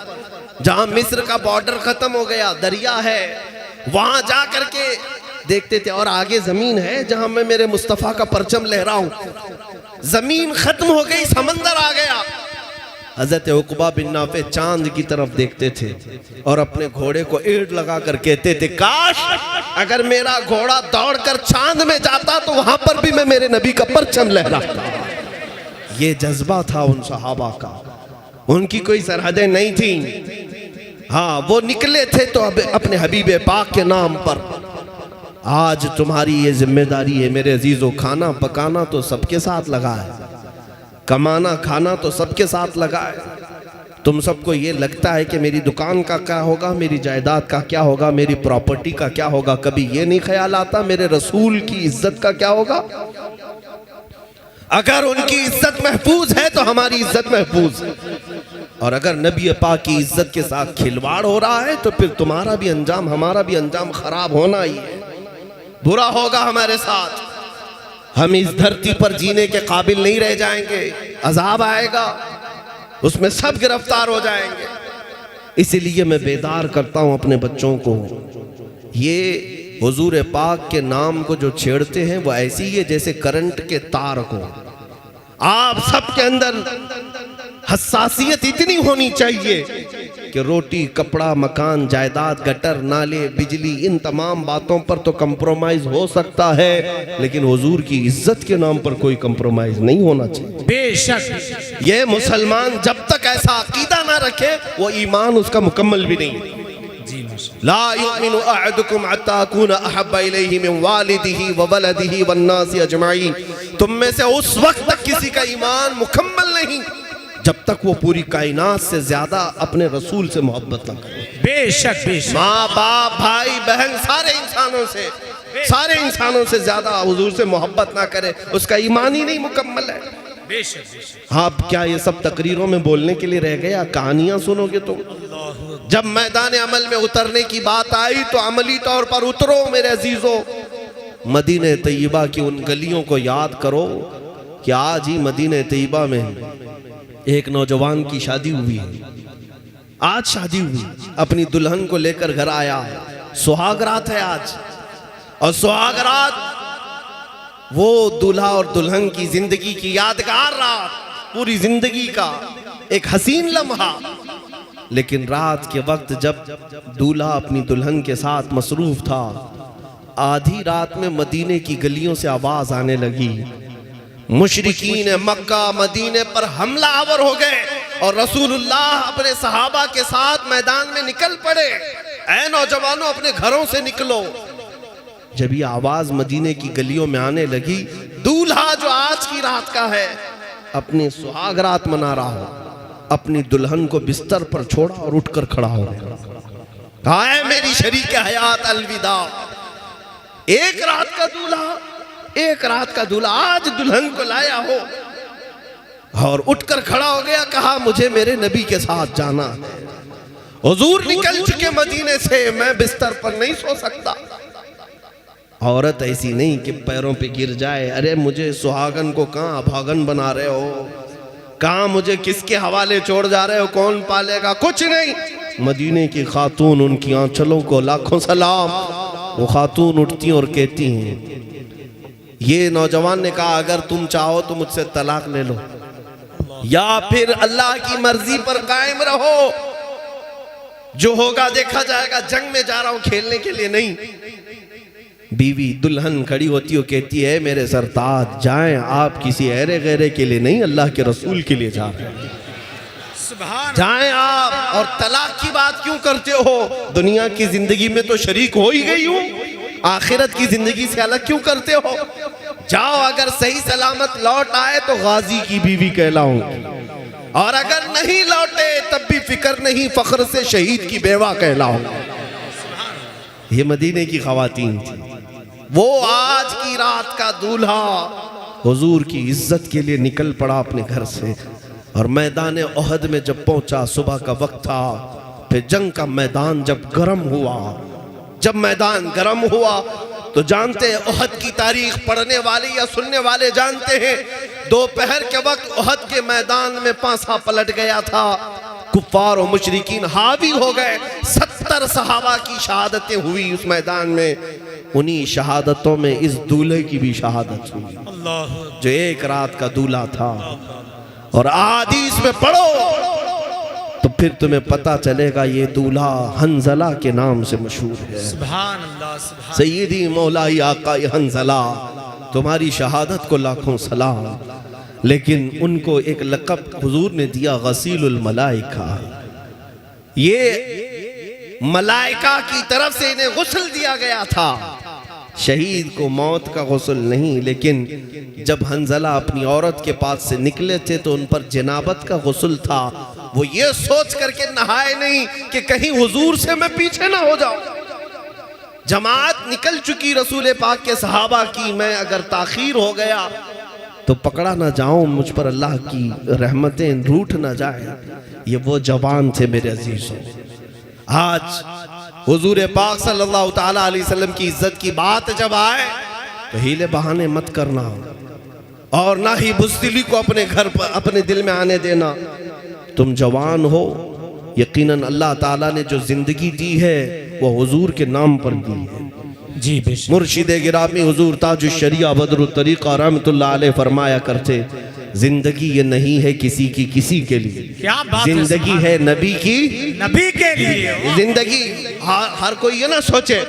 जहां मिस्र का बॉर्डर खत्म हो गया, दरिया है, वहां जा करके देखते थे। और आगे जमीन है जहां मैं मेरे मुस्तफा का परचम लहराऊं। जमीन खत्म हो गई, समंदर आ गया। हजरत उकबा बिन नाफे चांद की तरफ देखते थे और अपने घोड़े को एड़ लगा कर कहते थे, काश अगर मेरा घोड़ा दौड़कर चांद में जाता तो वहां पर भी मैं मेरे नबी का परचम लहराता। ये जज्बा था उन सहाबा का। उनकी कोई सरहदें नहीं थी। हाँ, वो निकले थे तो अब अपने हबीब पाक के नाम पर। आज तुम्हारी ये जिम्मेदारी है मेरे अजीजों, खाना पकाना तो सबके साथ लगा है, कमाना खाना तो सबके साथ लगा है। तुम सबको ये लगता है कि मेरी दुकान का क्या होगा, मेरी जायदाद का क्या होगा, मेरी प्रॉपर्टी का क्या होगा। कभी ये नहीं ख्याल आता मेरे रसूल की इज्जत का क्या होगा। अगर उनकी इज्जत महफूज है तो हमारी इज्जत महफूज है, और अगर नबी पाक की इज्जत के साथ खिलवाड़ हो रहा है तो फिर तुम्हारा भी अंजाम हमारा भी अंजाम खराब होना ही है, बुरा होगा हमारे साथ। हम इस धरती पर जीने के काबिल नहीं रह जाएंगे, अजाब आएगा, उसमें सब गिरफ्तार हो जाएंगे। इसीलिए मैं बेदार करता हूं अपने बच्चों को, ये हुजूर पाक के नाम को जो छेड़ते हैं वो ऐसी ही है जैसे करंट के तार को। आप सबके अंदर हसासियत इतनी होनी चाहिए कि रोटी कपड़ा मकान जायदाद गटर नाले बिजली इन तमाम बातों पर तो कंप्रोमाइज हो सकता है, लेकिन हुजूर की इज्जत के नाम पर कोई कंप्रोमाइज नहीं होना चाहिए। बेशक ये मुसलमान जब तक ऐसा अकीदा ना रखे वो ईमान उसका मुकम्मल भी नहीं। ला युमिनु अहदुकुम हत्ता अकूना अहब्बा इलैहि मिन वालिदिही व वलदिही वन नासी अजमाइन। तुम में से उस वक्त तक किसी का ईमान मुकम्मल नहीं जब तक वो पूरी कायनात से ज्यादा अपने रसूल से मोहब्बत न करे। बेशक बेशक, माँ बाप भाई बहन सारे इंसानों से ज्यादा हुजूर से मोहब्बत ना करे, उसका ईमान ही नहीं मुकम्मल है। बेशक बेशक। हाँ, क्या ये सब तकरीरों में बोलने के लिए रह गया? कहानियां सुनोगे तुम। जब मैदान अमल में उतरने की बात आई तो अमली तौर पर उतरो मेरे अजीजों। मदीने तैयबा की उन गलियों को याद करो कि आज ही मदीने तैयबा में एक नौजवान की शादी हुई, आज शादी हुई, अपनी दुल्हन को लेकर घर आया, सुहाग रात है आज। और सुहाग रात वो दूल्हा और दुल्हन की जिंदगी की यादगार रात, पूरी जिंदगी का एक हसीन लम्हा। लेकिन रात के वक्त जब दूल्हा अपनी दुल्हन के साथ मसरूफ था, आधी रात में मदीने की गलियों से आवाज आने लगी, मुशरिकीन मक्का मदीने पर हमला आवर हो गए और रसूलुल्लाह अपने सहाबा के साथ मैदान में निकल पड़े। ऐ नौजवानों, अपने घरों से निकलो। जब ये आवाज मदीने की गलियों में आने लगी, दूल्हा जो आज की रात का है अपनी सुहाग रात मना रहा हो, अपनी दुल्हन को बिस्तर पर छोड़ा और उठकर खड़ा हो गया। कहा है मेरी शरीक हयात अलविदा। एक रात का दूल्हा आज दुल्हन को लाया हो और उठकर खड़ा हो गया। कहा मुझे मेरे नबी के साथ जाना है, हुजूर निकल चुके मदीने से, मैं बिस्तर पर नहीं सो सकता। औरत ऐसी नहीं कि पैरों पे गिर जाए, अरे मुझे सुहागन को कहाँ अभागन बना रहे हो, कहाँ मुझे किसके हवाले छोड़ जा रहे हो, कौन पालेगा, कुछ नहीं। मदीने की खातून, उनकी आंचलों को लाखों सलाम। वो खातून उठती और कहती हैं, ये नौजवान ने कहा अगर तुम चाहो तो मुझसे तलाक ले लो या फिर अल्लाह की मर्जी पर कायम रहो, जो होगा देखा जाएगा, जंग में जा रहा हूं खेलने के लिए नहीं। बीवी दुल्हन खड़ी होती है, कहती है मेरे सरताज जाएं, आप किसी ऐरे गैरे के लिए नहीं, अल्लाह के रसूल के लिए जा रहे हैं, जाएं आप। और तलाक की बात क्यों करते हो? दुनिया की जिंदगी में तो शरीक हो ही गई हूं, आखिरत की जिंदगी से अलग क्यों करते हो? जाओ, अगर सही सलामत लौट आए तो गाजी की बीवी कहलाऊंगी, और अगर नहीं लौटे तब भी फिक्र नहीं, फख्र से शहीद की बेवा कहलाऊंगी। ये मदीने की खवातीन थी। वो आज की रात का दूल्हा हुजूर की इज्जत के लिए निकल पड़ा अपने घर से, और मैदान ओहद में जब पहुंचा, सुबह का वक्त था, फिर जंग का मैदान जब गर्म हुआ, जब मैदान गर्म हुआ तो जानते हैं ओहद की तारीख पढ़ने वाले या सुनने वाले जानते हैं, दोपहर के वक्त ओहद के मैदान में पासा पलट गया था, कुफ्फार और मुशरिकीन हावी हो गए। 70 70 सहाबा की शहादतें हुई उस मैदान में, उन्हीं शहादतों में इस दूल्हे की भी शहादत हुई जो एक रात का दूल्हा था। और हदीस में पढ़ो तो फिर तुम्हें पता चलेगा ये दूल्हा हंजला के नाम से मशहूर है। सुभान अल्लाह, सुभान सैयदी मौलाई आका हंजला, तुम्हारी शहादत को लाखों सलाम। लेकिन उनको एक लक़ब हुजूर ने दिया गसीलुल मलाइका। ये मलाइका की तरफ से इन्हें गुस्ल दिया गया था। शहीद को मौत का गुस्ल नहीं, लेकिन जब हंजला अपनी औरत के पास से निकले थे तो उन पर जनाबत का गुस्ल था। वो ये सोच करके नहाए नहीं कि कहीं हुजूर से मैं पीछे ना हो जाऊं। जमात निकल चुकी रसूल पाक के सहाबा की, मैं अगर ताखीर हो गया तो पकड़ा ना जाऊं, मुझ पर अल्लाह की रहमतें रूठ ना जाए। ये वो जवान थे मेरे अजीजों। आज हुजूर पाक सल्लल्लाहु ताला अलैहि वसल्लम की इज्जत की बात जब आए तो हीले बहाने मत करना, और ना ही बुज़दिली को अपने घर पर अपने दिल में आने देना। तुम जवान हो, यकीनन अल्लाह ताला ने जो जिंदगी दी है वो हुजूर के नाम पर दी है। जी बेशक। मुर्शिद गिरामी हुजूर ताजुश शरिया बदरुत तरीक़ा रहमतुल्लाह अलैह फरमाया करते, जिंदगी ये नहीं है किसी की किसी के लिए, क्या बात जिंदगी है नबी की नबी के लिए। जिंदगी हर कोई ये ना सोचे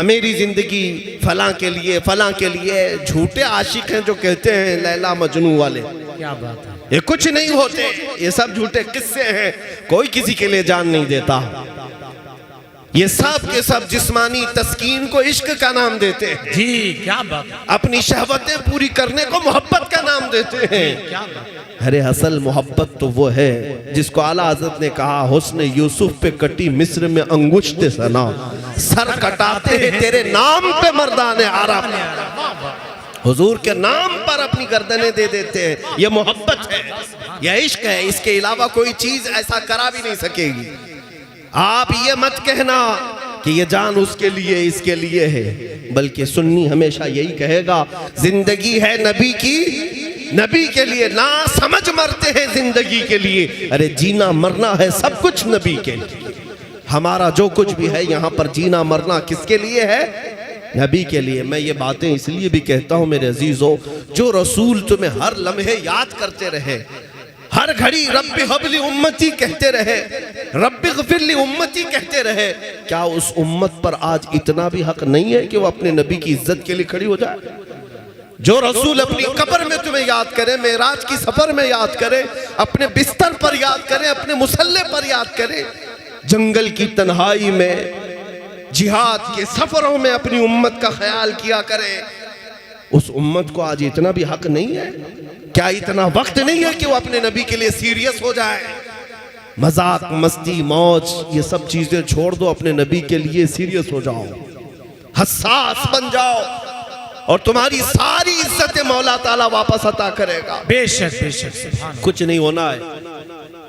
मेरी जिंदगी फलां के लिए फलां के लिए। झूठे आशिक हैं जो कहते हैं लैला मजनू वाले, क्या बात है। ये कुछ नहीं होते, ये सब झूठे किस्से हैं। कोई किसी के लिए जान नहीं देता। ये सब के सब जिस्मानी तस्कीन को इश्क का नाम देते हैं। जी क्या बात है। अपनी शहवतें पूरी करने को मोहब्बत का नाम देते हैं। क्या बात है। अरे असल मोहब्बत तो वो है जिसको आला हज़रत ने कहा, हुस्न यूसुफ पे कटी मिस्र में अंगुश्त सना, सर कटाते हैं तेरे नाम पे मर्दाने आराम। हुजूर के नाम पर अपनी गर्दनें दे देते हैं। ये मोहब्बत है, यह इश्क है। इसके अलावा कोई चीज ऐसा करा भी नहीं सकेगी। आप ये मत कहना कि ये जान उसके लिए इसके लिए है, बल्कि सुन्नी हमेशा यही कहेगा जिंदगी है नबी की, नबी के लिए। ना समझ मरते हैं जिंदगी के लिए, अरे जीना मरना है सब कुछ नबी के लिए। हमारा जो कुछ भी है यहाँ पर जीना मरना किसके लिए है? नबी के लिए। मैं ये बातें इसलिए भी कहता हूँ मेरे अजीजों, जो रसूल तुम्हें हर लम्हे याद करते रहे, हर घड़ी रब्बी हबली उम्मती कहते रहे, रब्बी ग़फ़िरली उम्मती कहते रहे, क्या उस उम्मत पर आज इतना भी हक नहीं है कि वो अपने नबी की इज्जत के लिए खड़ी हो जाए? जो रसूल अपनी कब्र में तुम्हें याद करे, मेराज की सफर में याद करे, अपने बिस्तर पर याद करे, अपने मुसल्ले पर याद करे, जंगल की तन्हाई में, जिहाद के सफरों में अपनी उम्मत का ख्याल किया करे, उस उम्मत को आज इतना भी हक नहीं है? क्या इतना वक्त नहीं है कि वो अपने नबी के लिए सीरियस हो जाए? मजाक मस्ती मौज ये सब चीजें छोड़ दो, अपने नबी के लिए सीरियस हो जाओ, हसास बन जाओ, और तुम्हारी सारी इज्जतें मौला ताला वापस अता करेगा। बेशक बेशक। कुछ नहीं होना है।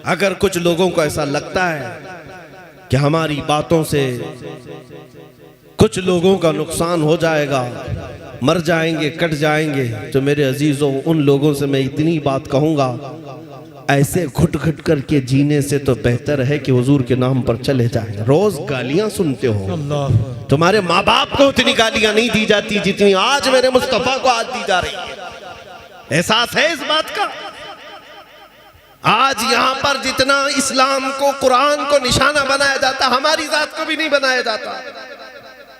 अगर कुछ लोगों को ऐसा लगता है कि हमारी बातों से कुछ लोगों का नुकसान हो जाएगा, मर जाएंगे, कट जाएंगे, तो मेरे अजीजों उन लोगों से मैं इतनी बात कहूंगा, ऐसे घुट घुट करके जीने से तो बेहतर है कि हुजूर के नाम पर चले जाएं। रोज गालियां सुनते हो, तुम्हारे माँ बाप को उतनी गालियां नहीं दी जाती जितनी आज मेरे मुस्तफा को आज दी जा रही है। एहसास है इस बात का? आज यहाँ पर जितना इस्लाम को, कुरान को निशाना बनाया जाता, हमारी जात को भी नहीं बनाया जाता।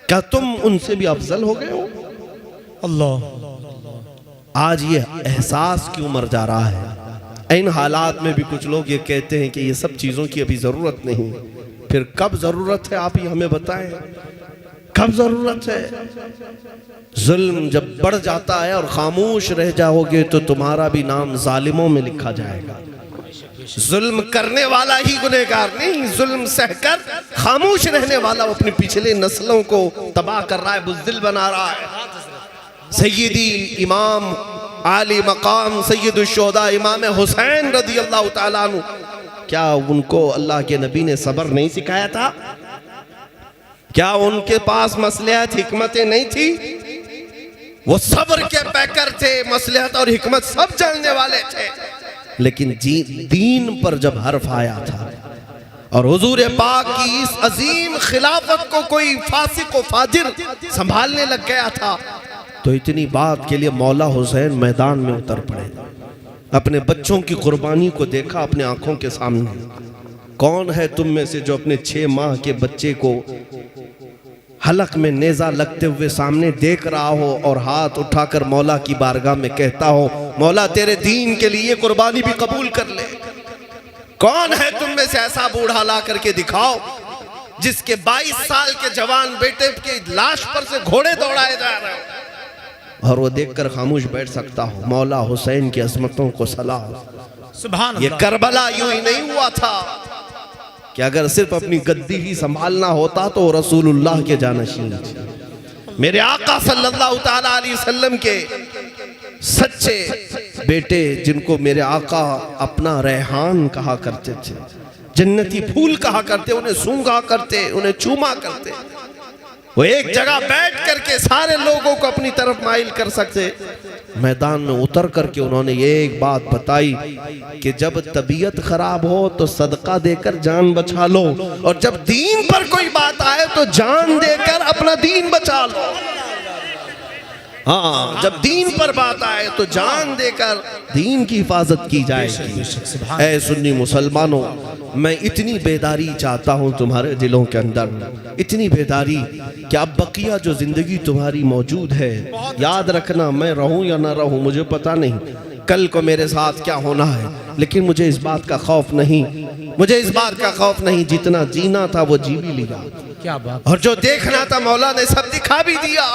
क्या तुम उनसे भी अफजल हो गए हो? अल्लाह। आज ये एहसास क्यों मर जा रहा है? इन हालात में भी कुछ लोग ये कहते हैं कि ये सब चीजों की अभी जरूरत नहीं। फिर कब जरूरत है आप ही हमें बताएं, कब जरूरत है? जुल्म जब बढ़ जाता है और खामोश रह जाओगे तो तुम्हारा भी नाम जालिमों में लिखा जाएगा। जुल्म करने वाला ही गुनहगार नहीं, जुल्म सहकर खामोश रहने वाला अपनी पिछले नस्लों को तबाह कर रहा है, बुज़दिल बना रहा है। सैयदी इमाम आली मकाम सैयदुश शुहदा इमाम हुसैन रज़ी अल्लाह ताला अन्हु, क्या उनको अल्लाह के नबी ने सब्र नहीं सिखाया था? क्या उनके पास मसलहत हिकमतें नहीं थी? वो सब्र के पैकर थे, मसलहत और हिकमत सब जानने वाले थे। लेकिन दीन पर जब हर्फ आया था और हुजूर पाक की इस अजीम खिलाफत को कोई फासिक व फाजिर संभालने लग गया था, तो इतनी बात के लिए मौला हुसैन मैदान में उतर पड़े। अपने बच्चों की कुर्बानी को देखा अपने आंखों के सामने। कौन है तुम में से जो अपने 6 माह के बच्चे को हलक में नेजा लगते हुए सामने देख रहा हो और हाथ उठाकर मौला की बारगाह में कहता हो, मौला तेरे दीन के लिए कुर्बानी भी कबूल कर ले। कौन है तुम में से ऐसा बूढ़ा ला करके दिखाओ जिसके 22 साल के जवान बेटे के लाश पर से घोड़े दौड़ाए जा रहे हैं और वो देखकर खामोश बैठ सकता हो। मौला हुसैन की अजमतों को सलाम। सुभान ये अल्लाह। करबला यूं ही नहीं हुआ था कि अगर सिर्फ अपनी गद्दी ही संभालना होता तो रसूलुल्लाह के जानशीन थे। मेरे आका सल्लल्लाहु ताला अलैहि वसल्लम के सच्चे बेटे जिनको मेरे आका अपना रेहान कहा करते थे, जन्नती फूल कहा करते, उन्हें सूंघा करते, उन्हें चूमा करते, वो एक जगह बैठ करके सारे लोगों को अपनी तरफ माइल कर सकते। मैदान में उतर करके उन्होंने ये एक बात बताई कि जब तबीयत खराब हो तो सदका देकर जान बचा लो, और जब दीन पर कोई बात आए तो जान देकर अपना दीन बचा लो। हाँ, जब दीन पर बात आए तो जान देकर दीन की हिफाजत की जाएगी। ऐ सुन्नी मुसलमानों, मैं इतनी बेदारी चाहता हूँ तुम्हारे दिलों के अंदर, इतनी बेदारी कि अब बकिया जो जिंदगी तुम्हारी मौजूद है, याद रखना मैं रहूं या ना रहूं मुझे पता नहीं, कल को मेरे साथ क्या होना है, लेकिन मुझे इस बात का खौफ नहीं, मुझे इस बात का खौफ नहीं। जितना जीना था वो जी भी लिया, क्या बात। और जो देखना था मौला ने सब दिखा भी दिया।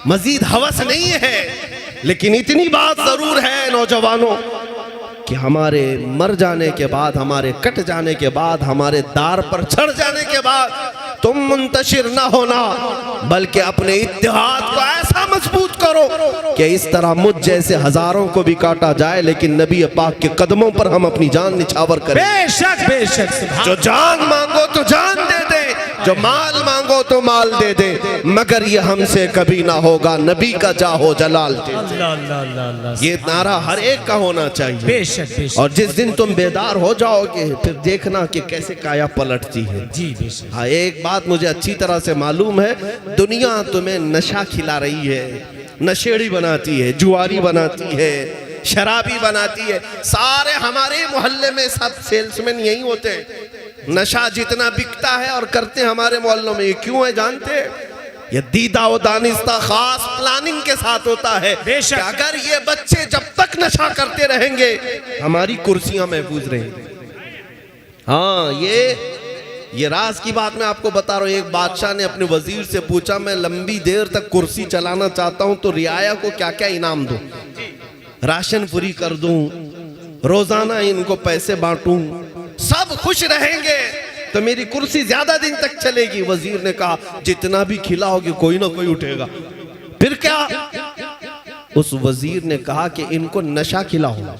मजीद हवस नहीं है, लेकिन इतनी बात जरूर है नौजवानों कि हमारे मर जाने के बाद, हमारे कट जाने के बाद, हमारे दार पर चढ़ जाने के बाद तुम मुंतशिर ना होना, बल्कि अपने इत्तेहाद को ऐसा मजबूत करो कि इस तरह मुझ जैसे हजारों को भी काटा जाए, लेकिन नबी पाक के कदमों पर हम अपनी जान निछावर करें। बेशक बेशक। जो जान मांगो तो जान दे दे, जो माल मांगो तो माल दे दे, मगर ये हमसे कभी ना होगा नबी का जाहो जलाल दे दे। ये नारा हर एक का होना चाहिए। बेशक बेशक। और जिस दिन तुम बेदार हो जाओगे फिर देखना कि कैसे काया पलटती है। जी बेशक। हाँ, एक बात मुझे अच्छी तरह से मालूम है, दुनिया तुम्हें नशा खिला रही है, नशेड़ी बनाती है, जुआरी बनाती है, शराबी बनाती है। सारे हमारे मोहल्ले में सब सेल्समैन यही होते हैं। नशा जितना बिकता है और करते हैं हमारे मोहल्लों में, ये क्यों है जानते हैं? ये दीदा व दानिस्ता खास प्लानिंग के साथ होता है कि अगर ये बच्चे जब तक नशा करते रहेंगे हमारी कुर्सियां महफूज रहेंगी। हाँ, ये राज की बात मैं आपको बता रहा हूँ। एक बादशाह ने अपने वजीर से पूछा, मैं लंबी देर तक कुर्सी चलाना चाहता हूँ तो रियाया को क्या क्या इनाम दूं, राशन फ्री कर दूं, रोजाना इनको पैसे बांटूं, सब खुश रहेंगे तो मेरी कुर्सी ज्यादा दिन तक चलेगी। वजीर ने कहा, जितना भी खिलाओगे कोई ना कोई उठेगा। फिर क्या? उस वजीर ने कहा कि इनको नशा खिलाओ,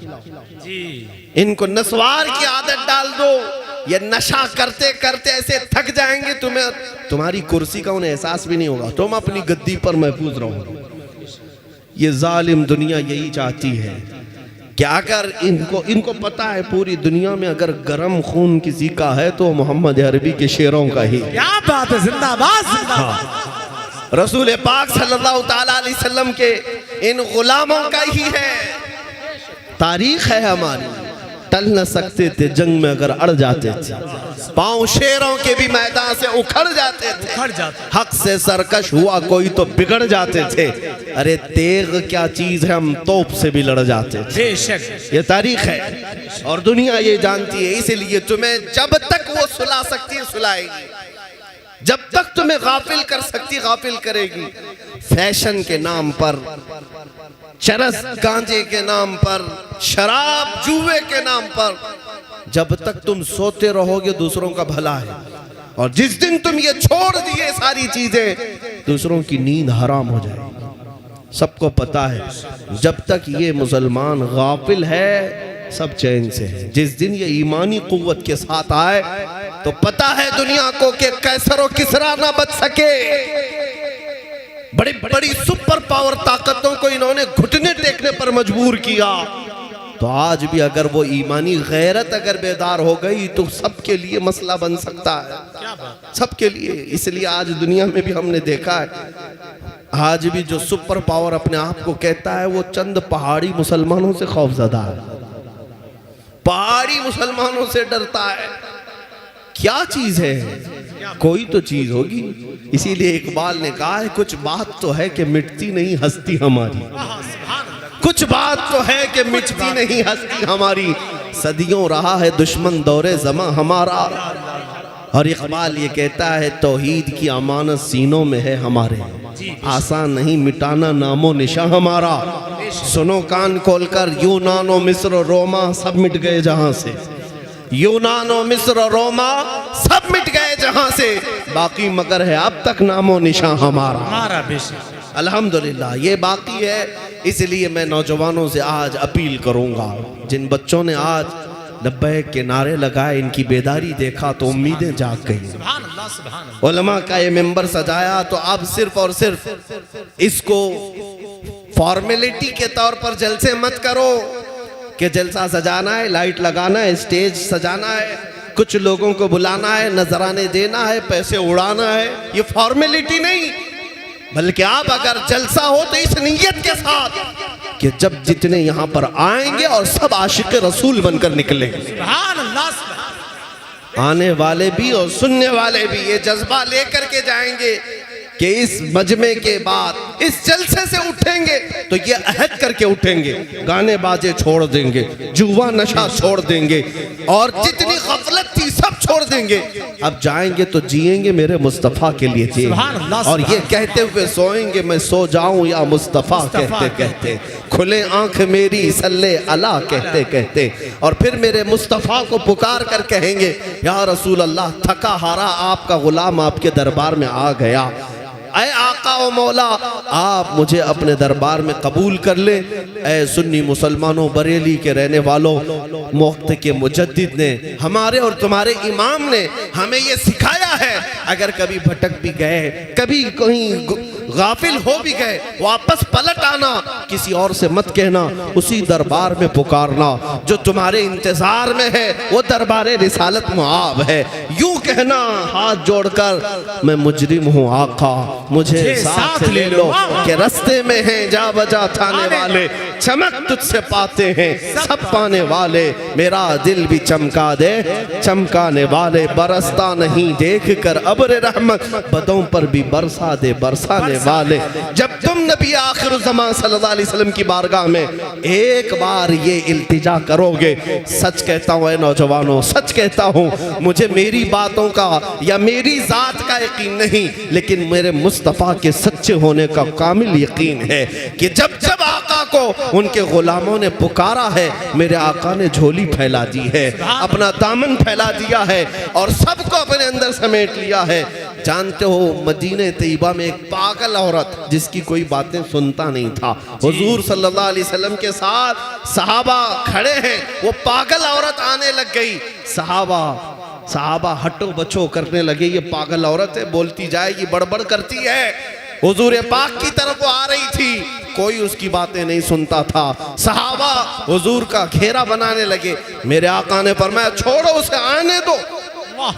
इनको नस्वार की आदत डाल दो, ये नशा करते करते ऐसे थक जाएंगे तुम्हारी कुर्सी का उन्हें एहसास भी नहीं होगा, तुम अपनी गद्दी पर महफूज रहो। ये जालिम दुनिया यही चाहती है कि अगर इनको पता है पूरी दुनिया में अगर गरम खून किसी का है तो मोहम्मद अरबी के शेरों का ही। क्या बात है, जिंदाबाद जिंदाबाद। रसूल पाक सल्लल्लाहु ताला अलैहि वसल्लम के इन गुलामों का ही है। तारीख है हमारी, टल न सकते थे जंग में अगर अड़ जाते थे, पांव शेरों के भी मैदान से उखड़ जाते थे, हक से सरकश हुआ कोई तो बिगड़ जाते थे। अरे तेग क्या चीज है, हम तोप से भी लड़ जाते थे। ये तारीख है और दुनिया ये जानती है। इसलिए तुम्हें जब तक वो सुला सकती है सुलाएगी, जब तक तुम्हें गाफिल कर सकती गाफिल करेगी। फैशन के नाम पर, चरस गांजे के नाम पर, शराब जुए के नाम पर जब तक तुम सोते रहोगे दूसरों का भला है, और जिस दिन तुम ये छोड़ दिए सारी चीजें दूसरों की नींद हराम हो जाएगी। सबको पता है जब तक ये मुसलमान गाफिल है सब चैन से है। जिस दिन ये ईमानी कुव्वत के साथ आए तो पता है दुनिया को कि कैसर और किसरा ना बच सके। बड़ी बड़ी सुपर पावर ताकतों को इन्होंने घुटने टेकने पर मजबूर किया, तो आज भी अगर वो ईमानी गैरत अगर बेदार हो गई तो सबके लिए मसला बन सकता है, सबके लिए। इसलिए आज दुनिया में भी हमने देखा है, आज भी जो सुपर पावर अपने आप को कहता है वो चंद पहाड़ी मुसलमानों से खौफजदा है, पहाड़ी मुसलमानों से डरता है। क्या चीज है? कोई तो चीज होगी। इसीलिए इकबाल ने कहा है कुछ बात तो है कि मिटती नहीं हस्ती हमारी, कुछ बात तो है कि मिटती नहीं हस्ती हमारी, सदियों रहा है दुश्मन दौरे ज़मा हमारा। और इकबाल ये कहता है तौहीद की अमानत सीनों में है हमारे, आसान नहीं मिटाना नामो निशा हमारा। सुनो कान खोलकर यूनानो मिस्र रोमा सब मिट गए जहां से, यूनानो मिस्र रोमा सब मिट गए जहां से, बाकी मगर है अब तक नामो निशान हमारा। अल्हम्दुलिल्लाह ये बाकी है। इसलिए मैं नौजवानों से आज अपील करूंगा, जिन बच्चों ने आज लब्बैक के नारे लगाए, इनकी बेदारी देखा तो उम्मीदें जाग गई। उलमा का ये मेंबर सजाया तो अब सिर्फ और सिर्फ इसको फॉर्मेलिटी के तौर पर जलसे मत करो कि जलसा सजाना है, लाइट लगाना है, स्टेज सजाना है, कुछ लोगों को बुलाना है, नजराने देना है, पैसे उड़ाना है, ये फॉर्मेलिटी नहीं। बल्कि आप अगर जलसा हो तो इस नीयत के साथ कि जब जितने यहाँ पर आएंगे और सब आशिक रसूल बनकर निकलेंगे, आने वाले भी और सुनने वाले भी ये जज्बा लेकर के जाएंगे कि इस मजमे के बाद इस जलसे से उठेंगे तो ये अहद करके उठेंगे, गाने बाजे छोड़ देंगे, जुआ नशा छोड़ देंगे और जितनी गफलत थी सब छोड़ देंगे। अब जाएंगे तो जिएंगे मेरे मुस्तफ़ा के लिए जिएंगे, और ये कहते हुए सोएंगे मैं सो जाऊं या मुस्तफ़ा कहते कहते, खुले आंख मेरी सल्ले अला कहते कहते, और फिर मेरे मुस्तफ़ा को पुकार कर कहेंगे या रसूल अल्लाह थका हारा आपका गुलाम आपके दरबार में आ गया, ऐ आका ओ मौला आप मुझे अपने दरबार में कबूल कर ले। ऐ सुन्नी मुसलमानों बरेली के रहने वालों, वक्त के मुजद्दिद ने हमारे और तुम्हारे इमाम ने हमें ये सिखाया है, अगर कभी भटक भी गए, कभी कहीं गाफिल हो भी गए, वापस पलट आना, किसी और से मत कहना, उसी दरबार में पुकारना जो तुम्हारे इंतजार में है, वो दरबार रिसालत मुआब है। यूं कहना हाथ जोड़कर मैं मुजरिम हूँ आका मुझे साथ ले लो, कि रास्ते में हैं जा बजा थाने वाले, चमक तुझसे पाते हैं सब पाने वाले, मेरा दिल भी चमका दे चमकाने वाले, बरसता नहीं देख कर अब्र रहमत, बदों पर भी बरसा दे बरसाने वाले। जब तुम नबी आखिर ज़मान सल्लल्लाहु अलैहि वसल्लम की बारगाह में एक बार ये इल्तिजा करोगे, सच कहता हूँ नौजवानों, सच कहता हूँ, मुझे मेरी बातों का या मेरी जात का यकीन नहीं, लेकिन मेरे मुस्तफ़ा के सच्चे होने का कामिल यकीन है कि जब जब आका को उनके गुलामों ने पुकारा है, मेरे आका ने झोली फैला दी है, अपना दामन फैला दिया है और सबको अपने अंदर समेट लिया है। जानते हो मदीने तैयबा में एक पागल औरत जिसकी कोई बातें सुनता नहीं था, हुजूर सल्लल्लाहु अलैहि वसल्लम के साथ सहाबा खड़े हैं, वो पागल औरत आने लग गई, सहाबा हटो बचो करने लगे, ये पागल औरत है, बोलती जाएगी, बड़बड़ करती है। हुजूर पाक की तरफ वो आ रही थी, कोई उसकी बातें नहीं सुनता था, सहाबा हुजूर का घेरा बनाने लगे, मेरे आका ने फरमाया छोड़ो उसे, आने दो,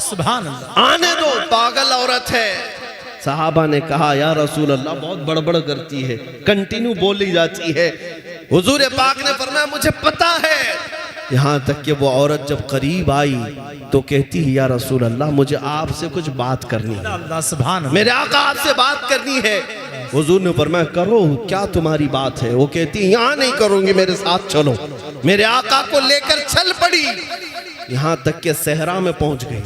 सुभान अल्लाह, आने दो, पागल औरत है। सहाबा ने कहा या रसूल अल्लाह बहुत बड़बड़ करती है, कंटिन्यू बोली जाती है। हुजूर पाक ने फरमाया मुझे पता है। यहाँ तक कि वो औरत जब करीब आई तो कहती है या रसूल अल्लाह मुझे आपसे कुछ बात करनी है, मेरे आका आपसे बात करनी है। हुजूर ने फरमाया करो, क्या तुम्हारी बात है? वो कहती है यहाँ नहीं करूंगी, मेरे साथ चलो। मेरे आका को लेकर चल पड़ी, यहाँ तक के सहरा में पहुंच गई,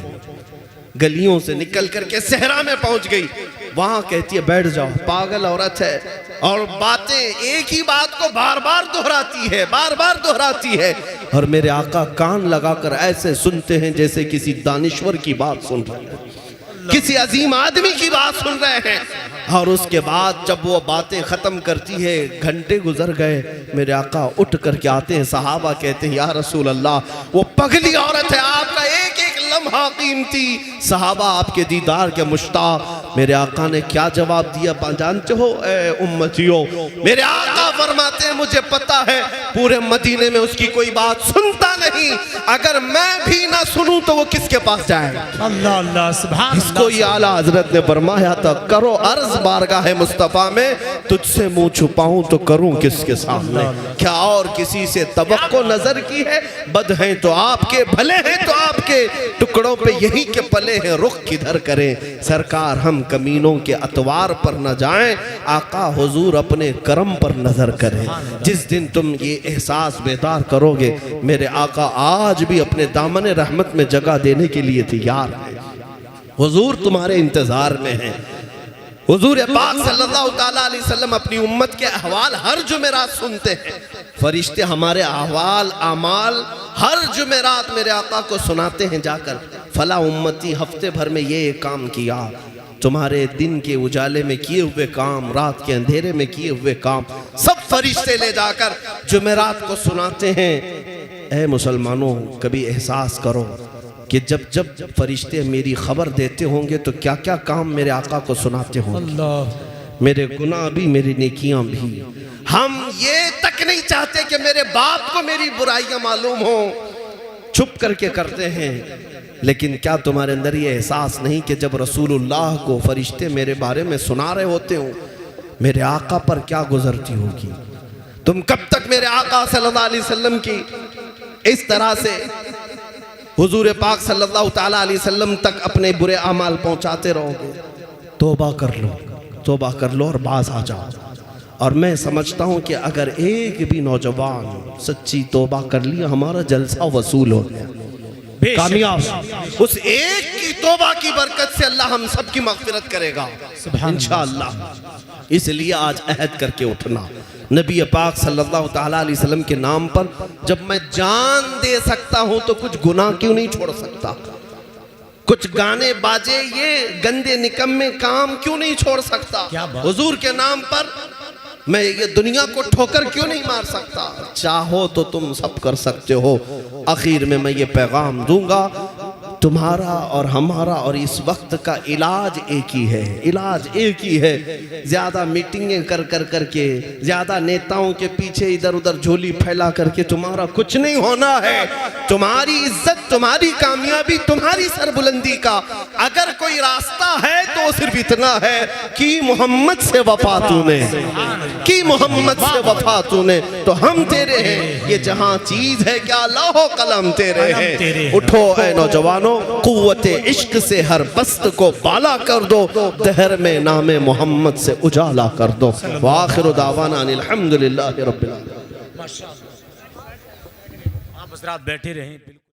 गलियों से निकल करके सहरा में पहुंच गई। वहां कहती है बैठ जाओ, पागल औरत है और बातें एक ही बात को बार बार दोहराती है, बार बार दोहराती है, और मेरे आका कान लगाकर ऐसे सुनते हैं जैसे किसी दानिश्वर की बात सुन रहे हैं, किसी अजीम आदमी की बात सुन रहे हैं। और उसके बाद जब वो बातें खत्म करती है, घंटे गुजर गए, मेरे आका उठ करके आते हैं, सहाबा कहते हैं या रसूल अल्लाह वो पगली औरत है, आपका एक एक लम्हा कीमती, सहाबा आपके दीदार के मुश्ताक। मेरे आका ने क्या जवाब दिया जानते हो? ए उम्मतियों, मेरे आका फरमाते हैं मुझे पता है पूरे मदीने में उसकी कोई बात सुनता नहीं, अगर मैं भी ना सुनूं तो वो किसके पास जाएगा। अल्लाह अल्लाह सुभान इसको ये आला हजरत ने फरमाया था, करो अर्ज बारगाह मुस्तफा में, तुझसे मुंह छुपाऊं तो करूं किसके सामने। क्या और किसी से तवक्को नजर की है? बद हैं तो आपके, भले हैं तो आपके, टुकड़ों पे यही के पले हैं, रुख किधर करें। सरकार हम कमीनों के अतवार पर न जाएं, आका हुजूर अपने करम पर नजर करें। जिस दिन तुम ये एहसास बेदार करोगे, मेरे आका आज भी अपने दामन रहमत में जगह देने के लिए तैयार है। हुजूर तुम्हारे इंतजार में हैं। हुजूर पाक सल्लल्लाहु ताला अलैहि वसल्लम अपनी उम्मत के अहवाल हर जुमेरात सुनते हैं। फरिश्ते हमारे अहवाल अमाल हर जुमेरात मेरे आका को सुनाते हैं जाकर, फला उम्मती हफ्ते भर में ये काम किया। तुम्हारे दिन के उजाले में किए हुए काम, रात के अंधेरे में किए हुए काम, सब फरिश्ते ले जाकर जुमेरात को सुनाते हैं। ऐ मुसलमानों, कभी एहसास करो कि जब जब फरिश्ते मेरी खबर देते होंगे तो क्या क्या काम मेरे आका को सुनाते होंगे। मेरे गुनाह भी, मेरी नेकियां भी। हम ये तक नहीं चाहते कि मेरे बाप को मेरी बुराइयां मालूम हो, छुप करके करते हैं। लेकिन क्या तुम्हारे अंदर ये एहसास नहीं कि जब रसूलुल्लाह को फरिश्ते मेरे बारे में सुना रहे होते हो, मेरे आका पर क्या गुजरती होगी। तुम कब तक मेरे आका सल्लल्लाहु अलैहि वसल्लम की इस तरह से हुजूर पाक सल्लल्लाहु ताला अलैहि वसल्लम तक अपने बुरे अमाल पहुंचाते रहोगे। तौबा कर लो, तौबा कर लो और बाज आ जाओ। और मैं समझता हूं कि अगर एक भी नौजवान सच्ची तौबा कर लिया, हमारा जलसा वसूल हो गया, कामयाब। उस एक की तौबा की बरकत से अल्लाह हम सब की मगफिरत करेगा इंशाअल्लाह। इसलिए आज अहद करके उठना, नबी पाक सल्लल्लाहु ताला अलैहि वसल्लम के नाम पर जब मैं जान दे सकता हूं तो कुछ गुनाह क्यों नहीं छोड़ सकता। कुछ गाने बाजे, ये गंदे निकम्मे काम क्यों नहीं छोड़ सकता। हुजूर के नाम पर मैं ये दुनिया को ठोकर क्यों नहीं मार सकता। चाहो तो तुम सब कर सकते हो। आखिर में मैं ये पैगाम दूंगा, तुम्हारा और हमारा और इस वक्त का इलाज एक ही है, इलाज एक ही है। ज्यादा मीटिंगें कर कर करके, ज्यादा नेताओं के पीछे इधर उधर झोली फैला करके तुम्हारा कुछ नहीं होना है। तुम्हारी इज्जत, तुम्हारी कामयाबी, तुम्हारी सरबुलंदी का अगर कोई रास्ता है तो सिर्फ इतना है कि मोहम्मद से वफा तूने, कि मोहम्मद से वफा तूने, तो हम तेरे हैं। ये जहां चीज है क्या लौह कलम तेरे हैं। उठो ऐ नौजवानों, कुव्वते इश्क से हर बस्त को बाला कर दो, दहर में नामे मोहम्मद से उजाला कर दो। व आखिरु दावाना अनिल हम्दुलिल्लाहि रब्बिल आलमीन। आप हज़रात बैठे रहें।